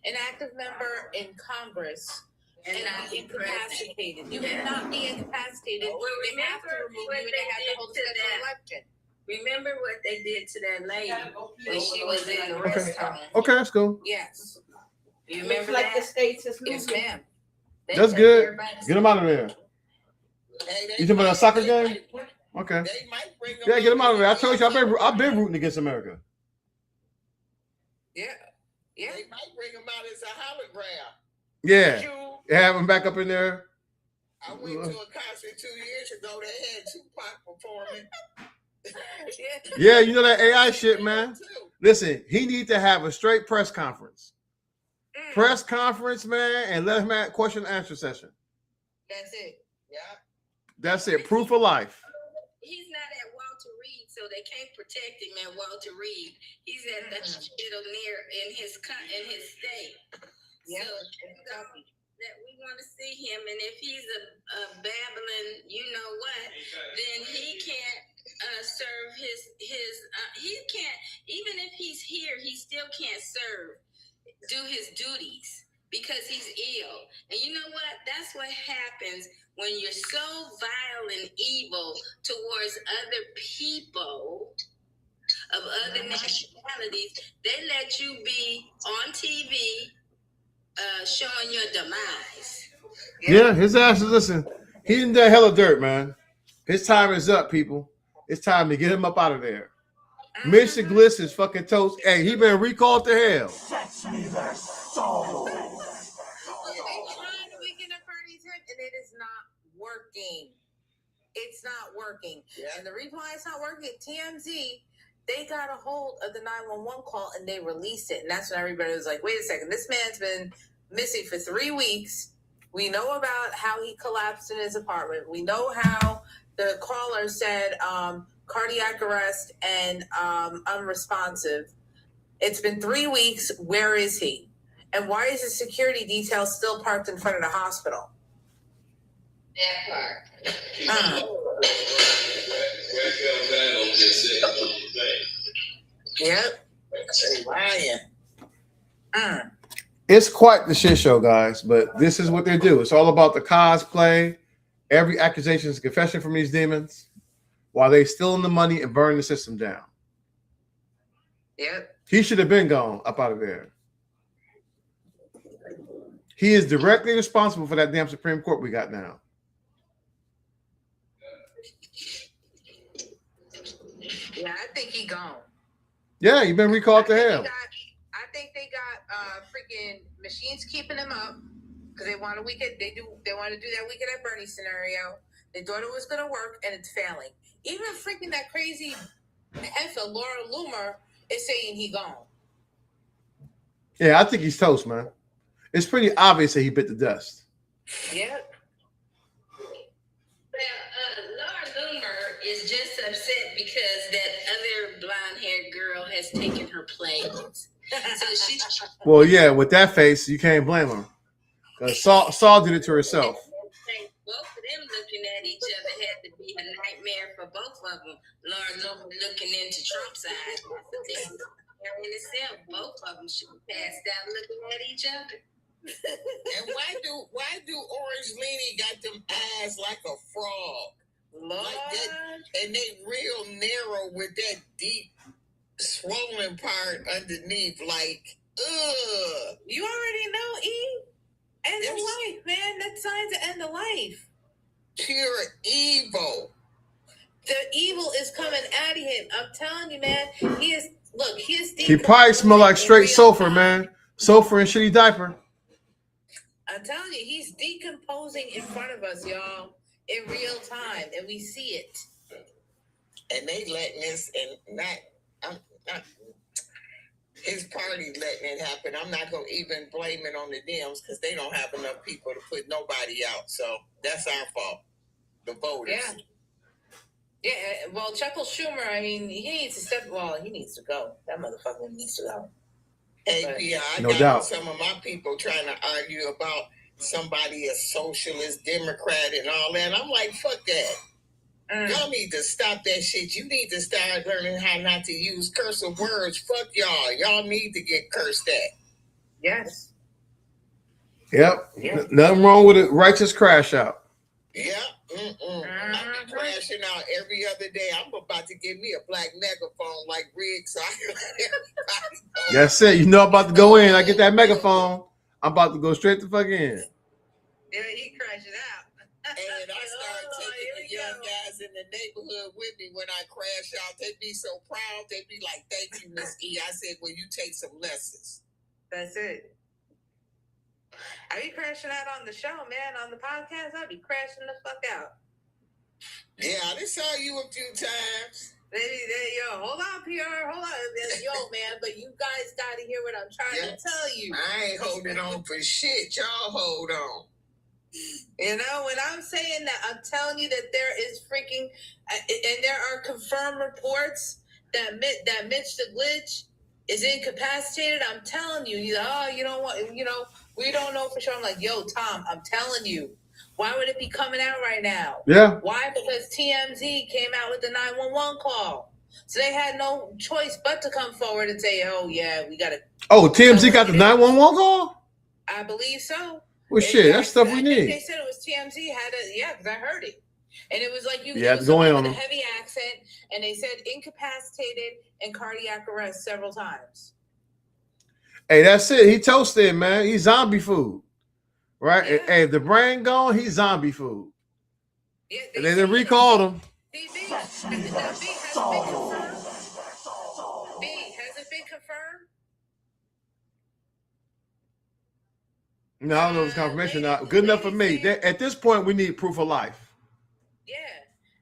an active member in Congress and not incapacitated. You Yeah. cannot be incapacitated. Well, They have to remember remove what you and they they have did to hold a to special that. election. Remember what they did to that lady when she was in the Okay. rest home? Okay, that's cool. Yes. You Looks remember like the that? states is Yes, moving. ma'am. They That's took good. everybody- Get them out of there. Hey, You talking about a soccer they game? might- Okay. They might bring Yeah, get them out of there. I told you, They I've been rooting against America. Yeah. Yeah. might bring them out as a hologram. Yeah. You, Have them back up in there. I went to a concert 2 years ago. They had Tupac performing. Yeah, you know that AI shit, man. Listen, he need to have a straight press conference. Press conference, man, and let him have question and answer session. That's it. Yeah. That's it. Proof of life. He's not at Walter Reed, so they can't protect him at Walter Reed. He's at the hospital near in his state. Yeah. So that we want to see him, and if he's a babbling, you know what, then he can't serve his he can't, even if he's here, he still can't do his duties because he's ill. And you know what? That's what happens when you're so vile and evil towards other people of other nationalities. They let you be on TV showing your demise. Yeah, his ass is, listen, he in that hella dirt, man. His time is up, people. It's time to get him up out of there. Mr. Gliss is fucking toast. Hey, he been recalled to hell. They trying to weaken up Bernie's hip, and it is not working. It's not working. Yeah. And the reason why it's not working, TMZ, they got a hold of the 911 call and they released it. And that's when everybody was like, wait a second, this man's been missing for 3 weeks. We know about how he collapsed in his apartment. We know how the caller said cardiac arrest and unresponsive. It's been 3 weeks. Where is he? And why is the security detail still parked in front of the hospital? That part. Yep. Lying. It's quite the shit show, guys, but this is what they do. It's all about the cosplay. Every accusation is a confession from these demons while they stealing the money and burning the system down. Yep. He should have been gone up out of there. He is directly responsible for that damn Supreme Court we got now. Yeah, I think he gone. Yeah, you've been recalled to hell. I think they got freaking machines keeping him up because they want to weaken. They want to do that weekend at Bernie scenario. They thought it was going to work, and it's failing. Even freaking that crazy heifer Laura Loomer is saying he gone. Yeah, I think he's toast, man. It's pretty obvious that he bit the dust. Yep. Well, Laura Loomer is just upset because that other blonde-haired girl has taken her place. So she's Well, yeah, with that face, you can't blame her. Because Saul did it to herself. both of them looking at each other had to be a nightmare for both of them. Laura Loomer looking into Trump's eyes. In itself, both of them should have passed out looking at each other. And why do Orange Leanie got them eyes like a frog? Lord. Like that, and they real narrow with that deep swollen part underneath, like, ugh. You already know, E. End of life, man. That's signs of end of life. Pure evil. The evil is coming out of him. I'm telling you, man. He is. Look, he is. He probably smell like straight sulfur, man. Sulfur and shitty diaper. I'm telling you, he's decomposing in front of us, y'all, in real time, and we see it. And they letting this, and not his party letting it happen. I'm not gonna even blame it on the Dems because they don't have enough people to put nobody out. So that's our fault, the voters. Yeah. Yeah, well, Chuckle Schumer, I mean, he needs to step. Well, he needs to go. That motherfucker needs to go. Hey, I No got doubt. some of my people trying to argue about somebody a socialist, Democrat, and all that. I'm like, fuck that. Y'all need to stop that shit. You need to start learning how not to use cursive words. Fuck y'all. Y'all need to get cursed at. Yes. Yep. Nothing wrong with a righteous crash out. Yep. I be crashing out every other day. I'm about to get me a black megaphone like Rick, so I can let everybody know. That's it. You know I'm about to go in. I get that megaphone. I'm about to go straight the fuck in. Yeah, he crashes out. And I start taking the young guys in the neighborhood with me when I crash out. They be so proud. They be like, "Thank you, Miss E." I said, "Well, you take some lessons." That's it. I be crashing out on the show, man. On the podcast, I be crashing the fuck out. Yeah, I done saw you a few times. Yo, hold on, PR. Hold on. Yo, man, but you guys got to hear what I'm trying to tell you. I ain't holding on for shit. Y'all hold on. You know, when I'm saying that, I'm telling you that there is freaking, and there are confirmed reports that Mitch the Glitch is incapacitated. I'm telling you, you don't want, we don't know for sure. I'm like, yo, Tom, I'm telling you. Why would it be coming out right now? Yeah. Why? Because TMZ came out with the 911 call. So they had no choice but to come forward and say, oh, yeah, we got to. Oh, TMZ got the 911 call? I believe so. Well, shit, that's stuff we need. They said it was TMZ because I heard it. And it was like you going on with a heavy accent, and they said incapacitated and cardiac arrest several times. Hey, that's it. He toasted, man. He's zombie food. Right? Yeah. Hey, if the brain gone, he's zombie food. Yeah, And then they recalled him. B, has it been confirmed? B, has it been confirmed? No, I don't know if it's confirmation or not. Good enough for me. At this point, we need proof of life. Yeah.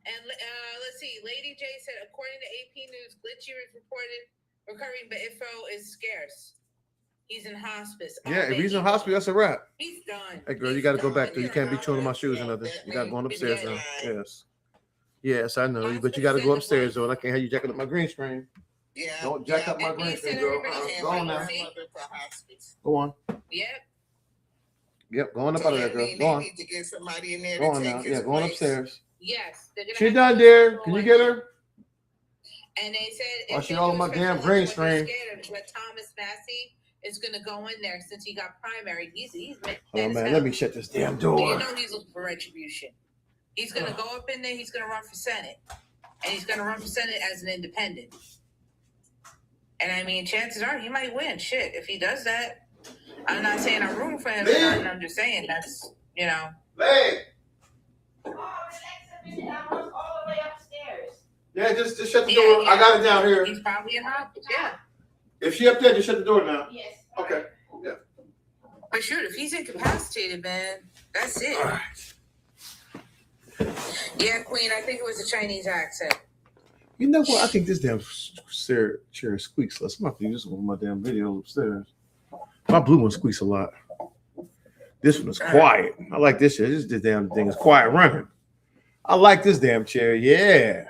And let's see. Lady J said, according to AP News, Glitchy is reported recovering, but info is scarce. He's in hospice. Yeah, if he's in hospital, that's a wrap. He's done. Hey, girl, you got to go back there. You can't be chewing on my shoes or nothing. You got going upstairs now. Yes. Yes, I know. But you got to go upstairs, though. And I can't have you jacking up my green screen. Yeah. Don't jack up my green screen, girl. Go on now. Go on. Yep. Yep, going up out of there, girl. Go on. Need to get somebody in there go on now. Yeah, going upstairs. Yes. She done, dear. Can you get her? And they said, she all on my damn green screen. But Thomas Massey is going to go in there since he got primary. He's Oh, man, let me shut this damn door. You know he's looking for retribution. He's going to go up in there. He's going to run for Senate. And he's going to run for Senate as an independent. And I mean, chances are he might win. Shit, if he does that. I'm not saying I'm rooting for him. I'm just saying that's, Hey! Yeah, just shut the door. Yeah. I got it down here. He's probably in hospice. Yeah. If she up there, just shut the door now. Yes. Okay. Yeah. But shoot, if he's incapacitated, man, that's it. All right. Yeah, Queen, I think it was a Chinese accent. You know what? I think this damn chair squeaks. Let's not use this one on my damn video upstairs. My blue one squeaks a lot. This one is quiet. I like this chair. This damn thing is quiet running. I like this damn chair. Yeah.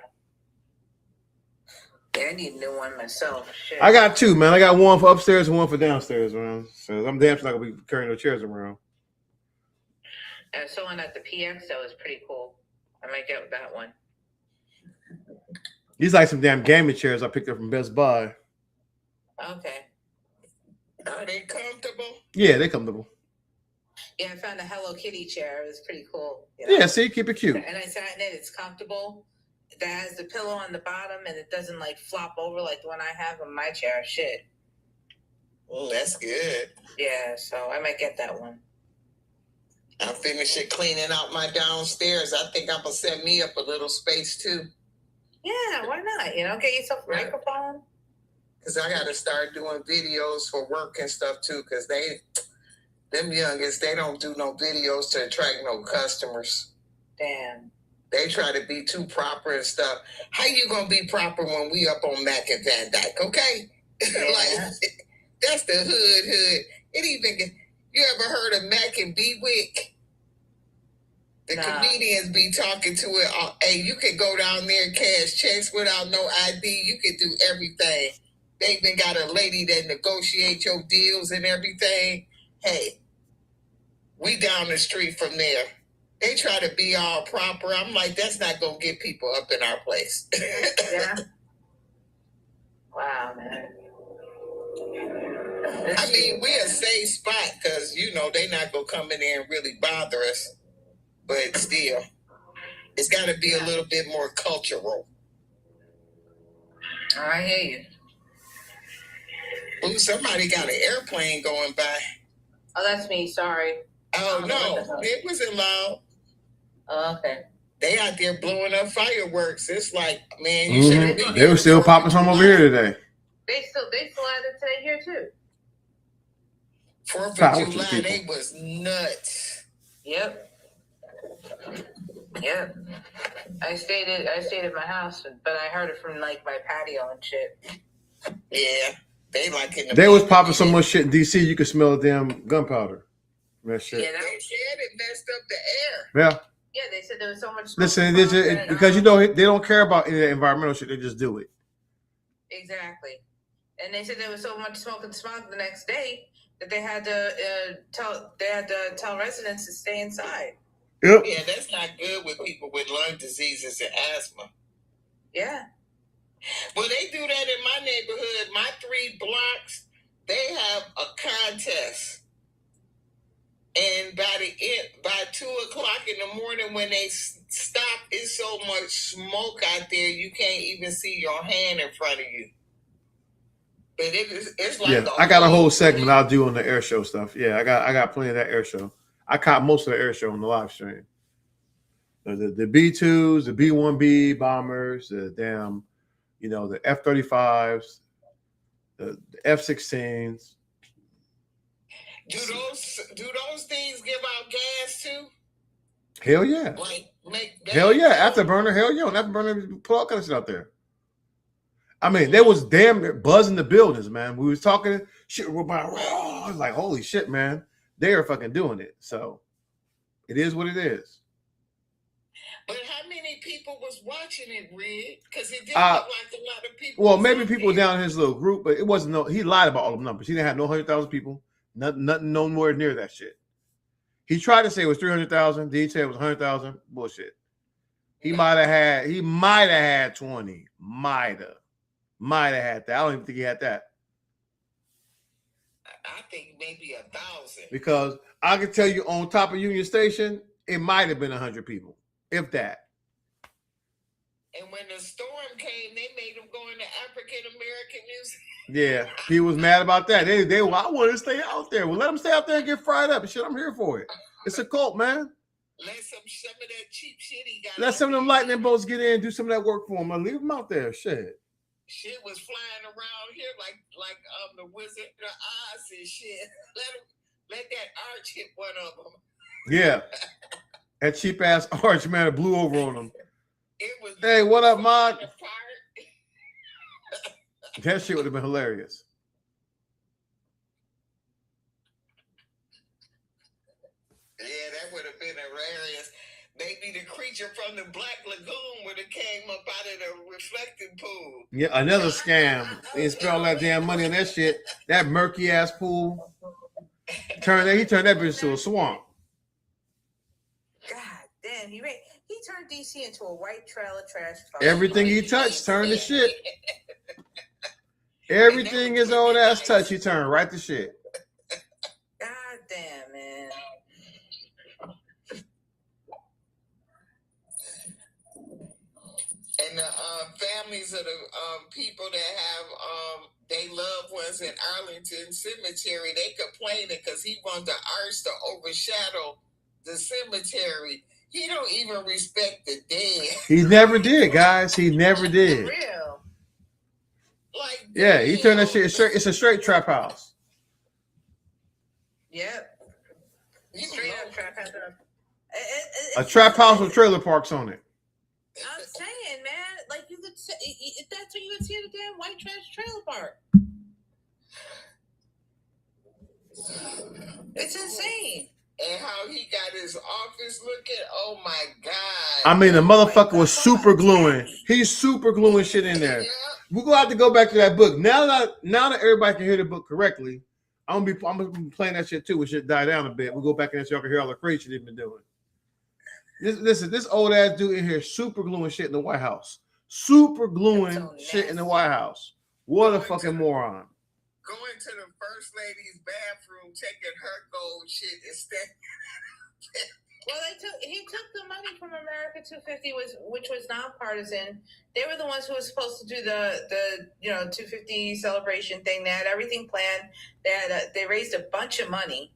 Yeah, I need a new one myself. Shit. I got two, man. I got one for upstairs and one for downstairs, man. So I'm damn sure not gonna be carrying no chairs around. And so one at the PX that was pretty cool. I might get that one. These like some damn gaming chairs I picked up from Best Buy. Okay. Are they comfortable? Yeah, they're comfortable. Yeah, I found a Hello Kitty chair. It was pretty cool. Yeah, see, keep it cute. And I sat in it. It's comfortable. That has the pillow on the bottom, and it doesn't like flop over like the one I have on my chair. Shit. Well, that's good. Yeah, so I might get that one. I'm finishing cleaning out my downstairs. I think I'm gonna set me up a little space too. Yeah, why not? Get yourself a microphone. Cause I gotta start doing videos for work and stuff too. Cause them youngest, they don't do no videos to attract no customers. Damn. They try to be too proper and stuff. How you gonna be proper when we up on Mac and Van Dyke? Okay, Yeah. That's the hood. You ever heard of Mac and Bewick? The comedians be talking to it. Hey, you can go down there and cash checks without no ID. You can do everything. They even got a lady that negotiates your deals and everything. Hey, we down the street from there. They try to be all proper. I'm like, that's not going to get people up in our place. Yeah. Wow, man. I mean, we're a safe spot because, you know, they not going to come in there and really bother us. But still, it's got to be a little bit more cultural. I hear you. Ooh, somebody got an airplane going by. Oh, that's me. Sorry. Oh, no. It wasn't loud. Oh, okay. They out there blowing up fireworks. It's like, man, you shouldn't be. They were still popping some over here today. They still had it today here too. 4th of July, they was nuts. Yep. Yep. I stayed at my house, but I heard it from like my patio and shit. Yeah. They was popping so much shit in DC you could smell the damn gunpowder. That shit. Yeah, they said it messed up the air. Yeah. Yeah, they said there was so much. Listen, because you know they don't care about any of that environmental shit. They just do it. Exactly. And they said there was so much smoke and smog the next day that they had to tell residents to stay inside. Yep. Yeah, that's not good with people with lung diseases and asthma. Yeah. Well, they do that in my neighborhood. My 3 blocks, they have a contest. And by 2:00 in the morning when they stop, it's so much smoke out there you can't even see your hand in front of you. But it's like I got a whole segment I'll do on the air show stuff. Yeah, I got plenty of that air show. I caught most of the air show on the live stream. The B-2s, the B-1B bombers, the damn, you know, the F-35s, the F-16s. Do those things give out gas too? Hell yeah. Hell yeah. Afterburner, hell yeah. On Afterburner, put all kind of shit out there. I mean, they was damn buzzing the buildings, man. We was talking shit. I was like, holy shit, man. They are fucking doing it. So it is what it is. But how many people was watching it, Red? Because it didn't look like a lot of people. Well, maybe people down in his little group, but it wasn't he lied about all the numbers. He didn't have no 100,000 people. Nothing nowhere near that shit. He tried to say it was 300,000. Did he say it was 100,000? Bullshit. He might have had 20. Might have had that. I don't even think he had that. I think maybe 1,000. Because I can tell you on top of Union Station, it might have been 100 people, if that. And when the storm came, they made them go into African American Museum. Yeah, he was mad about that. They I want to stay out there. Well, let them stay out there and get fried up and shit. I'm here for it. It's a cult, man. Let some of that cheap shit he got. Let some of them lightning bolts get in and do some of that work for him. I leave them out there. Shit. Shit was flying around here like the Wizard of Oz and shit. Let that arch hit one of them. Yeah. That cheap ass arch, man, it blew over on him. Hey, what up, Mark? That shit would have been hilarious. Yeah, that would have been hilarious. Maybe the creature from the Black Lagoon would have came up out of the reflecting pool. Yeah, another scam. They spent all that damn money on that shit. That murky ass pool. He turned that bitch to a swamp. God damn, he turned DC into a white trail of trash. Everything he touched turned to shit. Everything his old ass touched, he turned right to shit. God damn, man. And the families of the people that have they loved ones in Arlington Cemetery, they complaining because he wanted the arch to overshadow the cemetery. He don't even respect the dead. He never did, guys. He never did. For real. Like, yeah, he turned that shit straight. It's a straight trap house. Yep. Straight up trap house. A trap house with trailer parks on it. I'm saying, man, like you could say, if that's what you would see at a damn white trash trailer park. It's insane. And how he got his office looking, oh my God. I mean, the motherfucker was super gluing. He's super gluing shit in there. Yeah. We're gonna have to go back to that book. Now that everybody can hear the book correctly, I'm gonna be playing that shit too. We should die down a bit. We'll go back in there so y'all can hear all the crazy shit he's been doing. This old ass dude in here super gluing shit in the White House. Super gluing shit in the White House. What a fucking moron. going to the first lady's bathroom, taking her gold shit instead. Well, he took the money from America 250, which was nonpartisan. They were the ones who were supposed to do the 250 celebration thing. They had everything planned. They raised a bunch of money.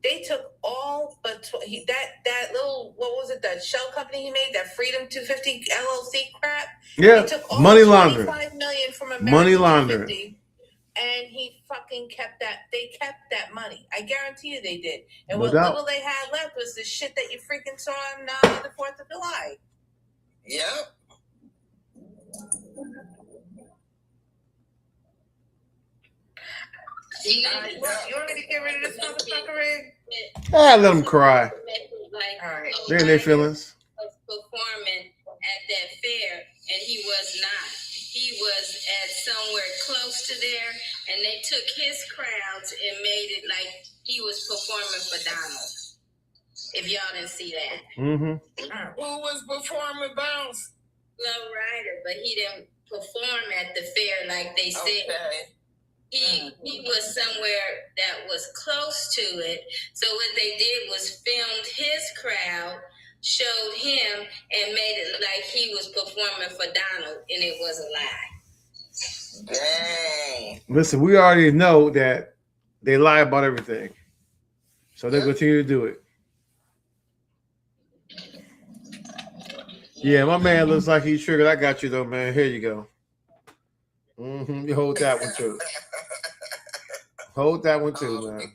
They took all but that little, what was it, that shell company he made, that Freedom 250 LLC crap. Yeah, they took all money laundering. $25 million from America Money laundering. 250. And he fucking kept that. They kept that money. I guarantee you they did. And No what doubt. little they had left was the shit that you freaking saw on the 4th of July. Yep. You want me to get rid of this motherfucker, Rig? Let them cry. All right. They're in their feelings. Performing at that fair, and he was not. He was at somewhere close to there, and they took his crowds and made it like he was performing for Donald. If y'all didn't see that. Mm-hmm. Who was performing Bounce? Low Rider, but he didn't perform at the fair like they said. Okay. He was somewhere that was close to it. So what they did was filmed his crowd, showed him, and made it like he was performing for Donald, and it was a lie. Dang. Listen, we already know that they lie about everything. So they'll continue to do it. Yeah, my man looks like he's triggered. I got you though, man. Here you go. You hold that one too. Hold that one too, man.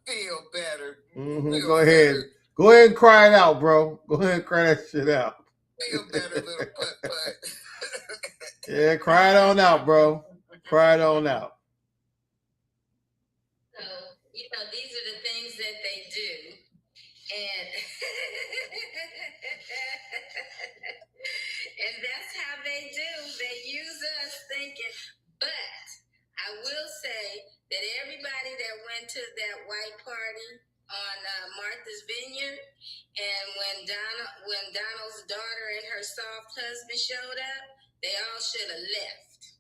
Feel better. Go ahead. Go ahead and cry it out, bro. Go ahead and cry that shit out. Feel better, little putt. Yeah, cry it on out, bro. Cry it on out. So, these are the things that they do. And and that's how they do. They use us thinking. But I will say that everybody that went to that white party on Martha's Vineyard, and when Donald's daughter and her soft husband showed up, they all should have left.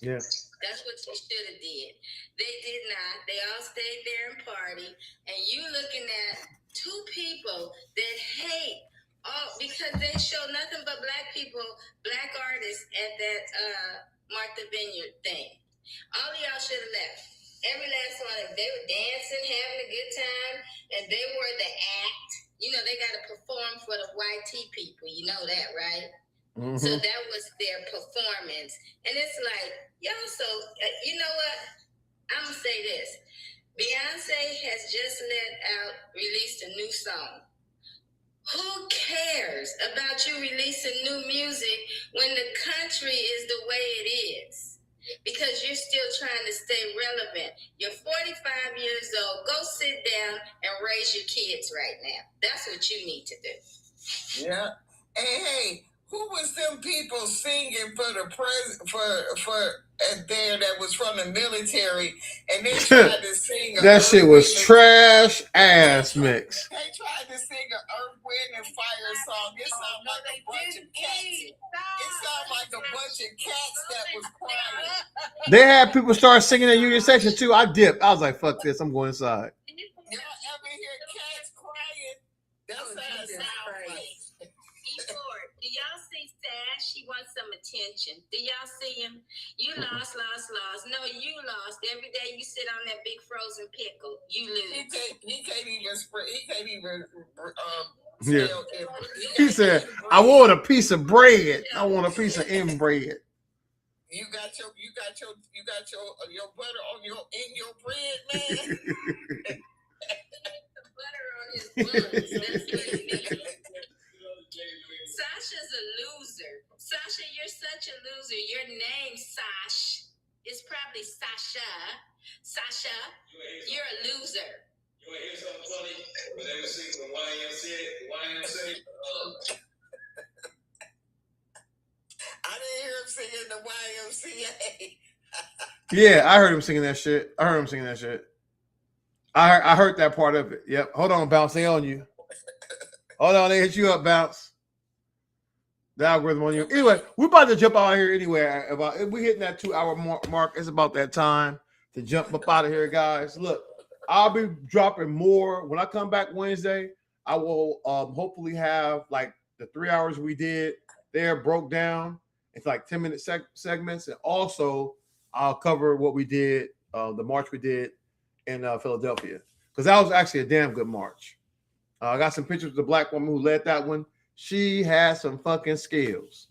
Yeah. That's what they should have did. They did not. They all stayed there and party. And you looking at two people that hate because they show nothing but black people, black artists at that Martha Vineyard thing. All of y'all should have left. Every last one of them. They were dancing, having a good time, and they were the act. They got to perform for the white tea people. You know that, right? Mm-hmm. So that was their performance. And it's like, y'all, so, you know what? I'm going to say this. Beyonce has just released a new song. Who cares about you releasing new music when the country is the way it is? Because you're still trying to stay relevant. You're 45 years old. Go sit down and raise your kids right now. That's what you need to do. Yeah. Hey, who was them people singing for the there that was from the military, and they tried to sing that shit was trash ass mix. They tried to sing an Earth, Wind, and Fire song. It sounded like a bunch of cats. It sounded like a bunch of cats that was crying. They had people start singing at Union Station too. I dipped. I was like, fuck this. I'm going inside. Y'all ever hear cats crying? That's how it sounds like. Do y'all see Sash? He wants some attention. Do y'all see him? You lost. No, you lost. Every day you sit on that big frozen pickle, you lose. He can't even Yeah. He said, I want a piece of bread. I want a piece of inbread. You got your butter on your bread, man. Butter on his buns. That's what he needs. Sasha's a loser. Sasha, you're such a loser. Your name, Sash, is probably Sasha. Sasha, you're a loser. You want to hear something funny? When they were singing YMCA. I didn't hear him singing the YMCA. Yeah, I heard him singing that shit. I heard that part of it. Yep. Hold on, Bounce. They on you. Hold on, they hit you up, Bounce. The algorithm on you. Anyway, we're about to jump out here anyway. We're hitting that 2 hour mark. It's about that time to jump up out of here, guys. Look, I'll be dropping more when I come back Wednesday. I will hopefully have like the 3 hours we did there broke down into like 10-minute segments, and also I'll cover what we did, the march we did in Philadelphia, because that was actually a damn good march. I got some pictures of the black woman who led that one. She had some fucking skills,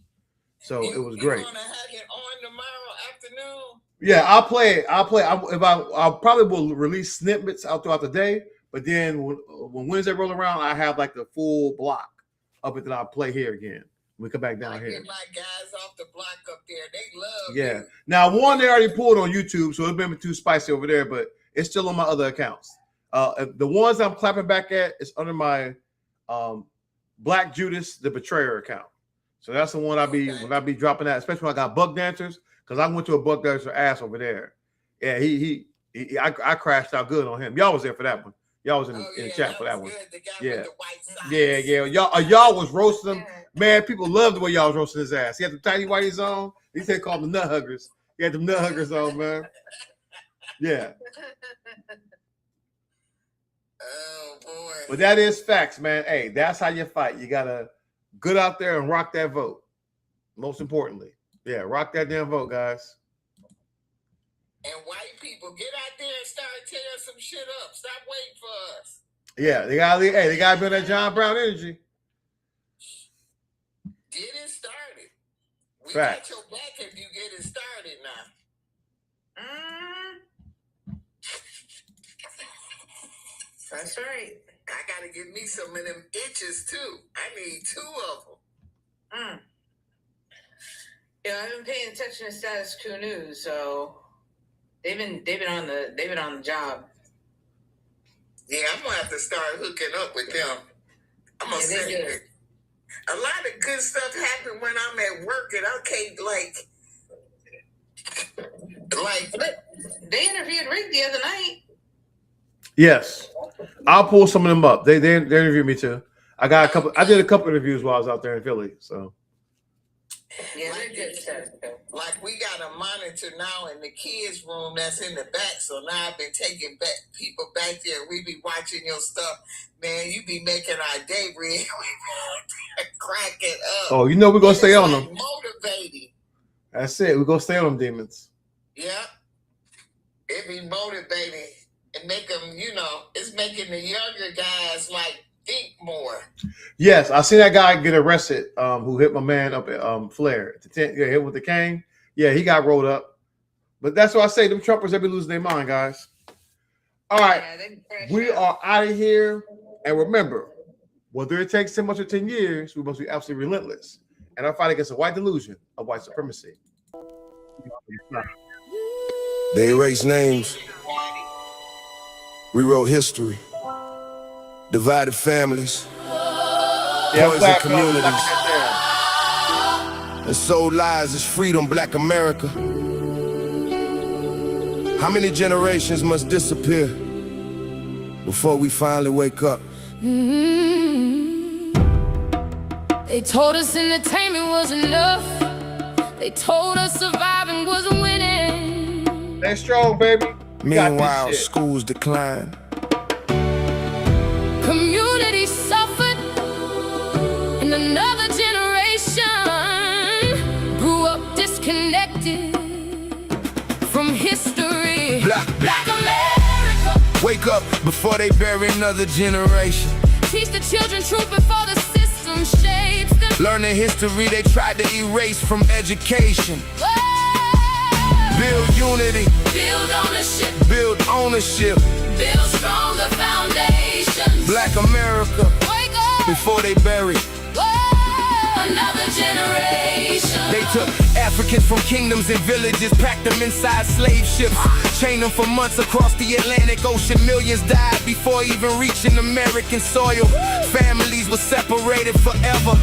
so it was great. You want to have it on tomorrow afternoon? Yeah, I'll play it. I'll probably will release snippets out throughout the day, but then when Wednesday roll around, I have like the full block of it that I'll play here again. We come back down here. Get my guys off the block up there. They love Yeah. you. Now, one they already pulled on YouTube, so it's been too spicy over there, but it's still on my other accounts. The ones I'm clapping back at is under my Black Judas the Betrayer account. So that's the one when I be dropping that, especially when I got Buck Dancers, because I went to a Buck Dancer ass over there. Yeah, I crashed out good on him. Y'all was there for that one. Y'all was in the chat for that one. Yeah. Y'all was roasting him. Man, people loved the way y'all was roasting his ass. He had the tiny whiteys on. He said called them nut huggers. He had them nut huggers on, man. Yeah. Oh boy. But that is facts, man. Hey, that's how you fight. You gotta get out there and rock that vote. Most importantly. Yeah, rock that damn vote, guys. And white people, get out there and start tearing some shit up. Stop waiting for us. Yeah, they gotta be on that John Brown energy. Get it started. We Facts. got your back if you get it started now. That's right. I gotta get me some of them itches too. I need 2 of them. Yeah, I've been paying attention to Status Quo News, so they've been on the job. Yeah, I'm gonna have to start hooking up with them. I'm gonna say it. A lot of good stuff happen when I'm at work, and I can't they interviewed Rick the other night. Yes, I'll pull some of them up. They interviewed me too. I did a couple interviews while I was out there in Philly. So yeah, they're good stuff. Like we got a monitor now in the kids' room that's in the back. So now I've been taking back people back there. We be watching your stuff, man. You be making our day, Rick. We be cracking up. Oh, you know we're gonna stay on them. Motivating. That's it. We're gonna stay on them demons. Yeah, it be motivating. And make them, it's making the younger guys like think more. Yes, I seen that guy get arrested. Who hit my man up at Flair? Hit with the cane. Yeah, he got rolled up. But that's what I say. Them Trumpers, they be losing their mind, guys. All right, we are out of here. And remember, whether it takes 10 months or 10 years, we must be absolutely relentless. And our fight against the white delusion of white supremacy. They erased names. Rewrote history, divided families, poisoned communities, and sold lies as freedom, Black America. How many generations must disappear before we finally wake up? They told us entertainment was enough. They told us surviving was winning. Stay strong, baby. Meanwhile, schools decline. Community suffered, and another generation grew up disconnected from history. Black America. Wake up before they bury another generation. Teach the children truth before the system shapes them. Learning history they tried to erase from education. Build unity. Build ownership. Build ownership. Build stronger foundations. Black America. Wake up before they bury another generation. They took Africans from kingdoms and villages, packed them inside slave ships, chained them for months across the Atlantic Ocean. Millions died before even reaching American soil. Families were separated forever.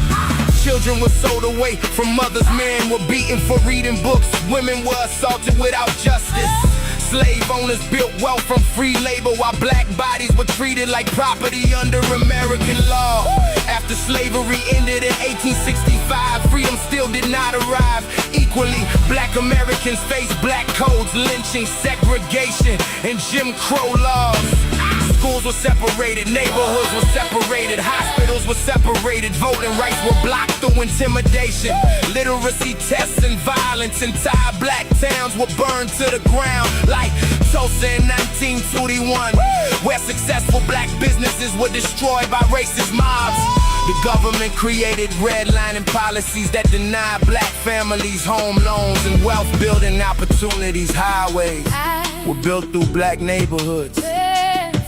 Children were sold away from mothers. Men were beaten for reading books. Women were assaulted without justice. Slave owners built wealth from free labor, while black bodies were treated like property under American law. After slavery ended in 1865, freedom still did not arrive. equally. Black Americans face black codes, lynching, segregation, and Jim Crow laws. Schools were separated, neighborhoods were separated, hospitals were separated, voting rights were blocked through intimidation. Literacy tests and violence, entire black towns were burned to the ground, like Tulsa in 1921, where successful black businesses were destroyed by racist mobs. The government created redlining policies that deny black families home loans and wealth building opportunities. Highways were built through black neighborhoods.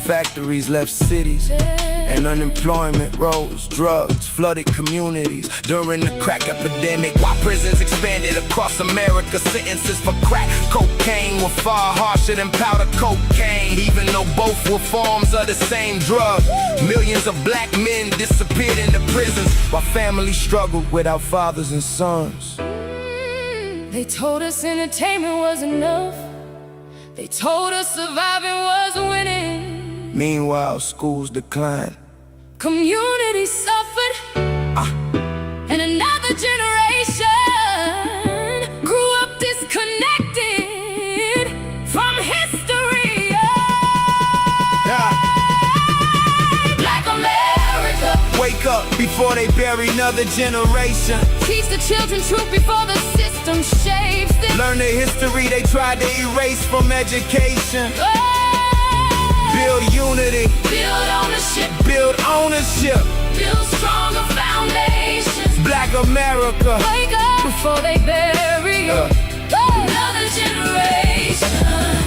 Factories left cities, and unemployment rose. Drugs flooded communities during the crack epidemic, while prisons expanded across America. Sentences for crack cocaine were far harsher than powder cocaine, even though both were forms of the same drug. Millions of black men disappeared into prisons, while families struggled without fathers and sons. They told us entertainment was enough. They told us surviving was winning. Meanwhile, schools declined. Community suffered, and another generation grew up disconnected from history. Black America, wake up before they bury another generation. Teach the children truth before the system shapes them. Learn the history they tried to erase from education. Build unity, build ownership, build ownership, build stronger foundations. Black America, wake up before they bury another generation.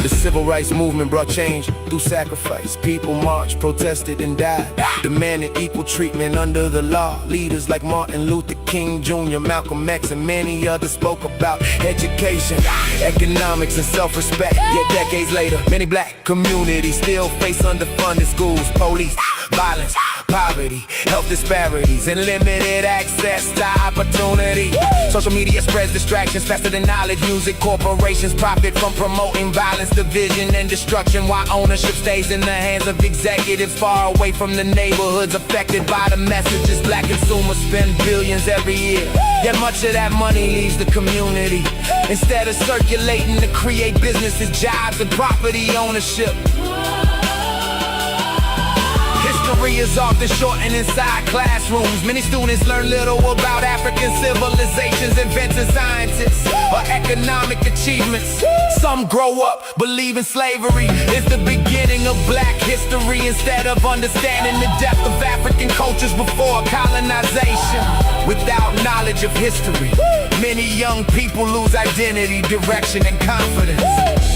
The civil rights movement brought change through sacrifice. People marched, protested, and died, demanding equal treatment under the law. Leaders like Martin Luther King Jr., Malcolm X, and many others spoke about education, economics, and self-respect. Yet decades later, many black communities still face underfunded schools, police, violence, poverty, health disparities, and limited access to opportunity. Social media spreads distractions faster than knowledge. Music corporations profit from promoting violence, division, and destruction, while ownership stays in the hands of executives far away from the neighborhoods affected by the messages. Black consumers spend billions every year, yet much of that money leaves the community instead of circulating to create businesses, jobs, and property ownership. History is often shortened inside classrooms. Many students learn little about African civilizations, events, and scientists, or economic achievements. Some grow up believing slavery is the beginning of black history instead of understanding the depth of African cultures before colonization. Without knowledge of history, many young people lose identity, direction, and confidence.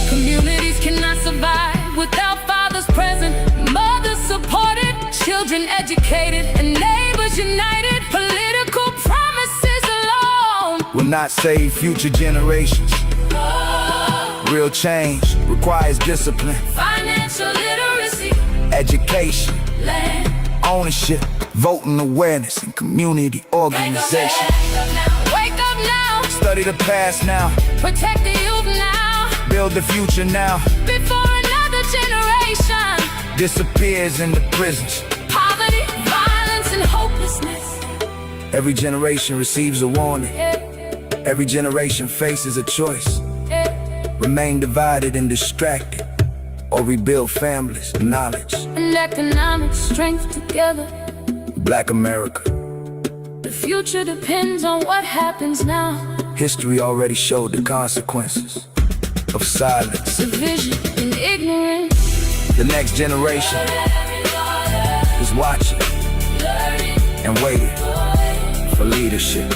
Communities cannot survive without fathers present, mothers supported, children educated, and neighbors united. Political promises alone will not save future generations. Real change requires discipline, financial literacy, education, land ownership, voting awareness, and community organization. Wake up now, study the past now, protect the youth now, build the future now, before another generation disappears in the prisons. Poverty, violence, and hopelessness. Every generation receives a warning. Every generation faces a choice. Remain divided and distracted, or rebuild families, knowledge, and economic strength together. Black America. The future depends on what happens now. History already showed the consequences of silence, division, and ignorance. The next generation is watching and waiting for leadership.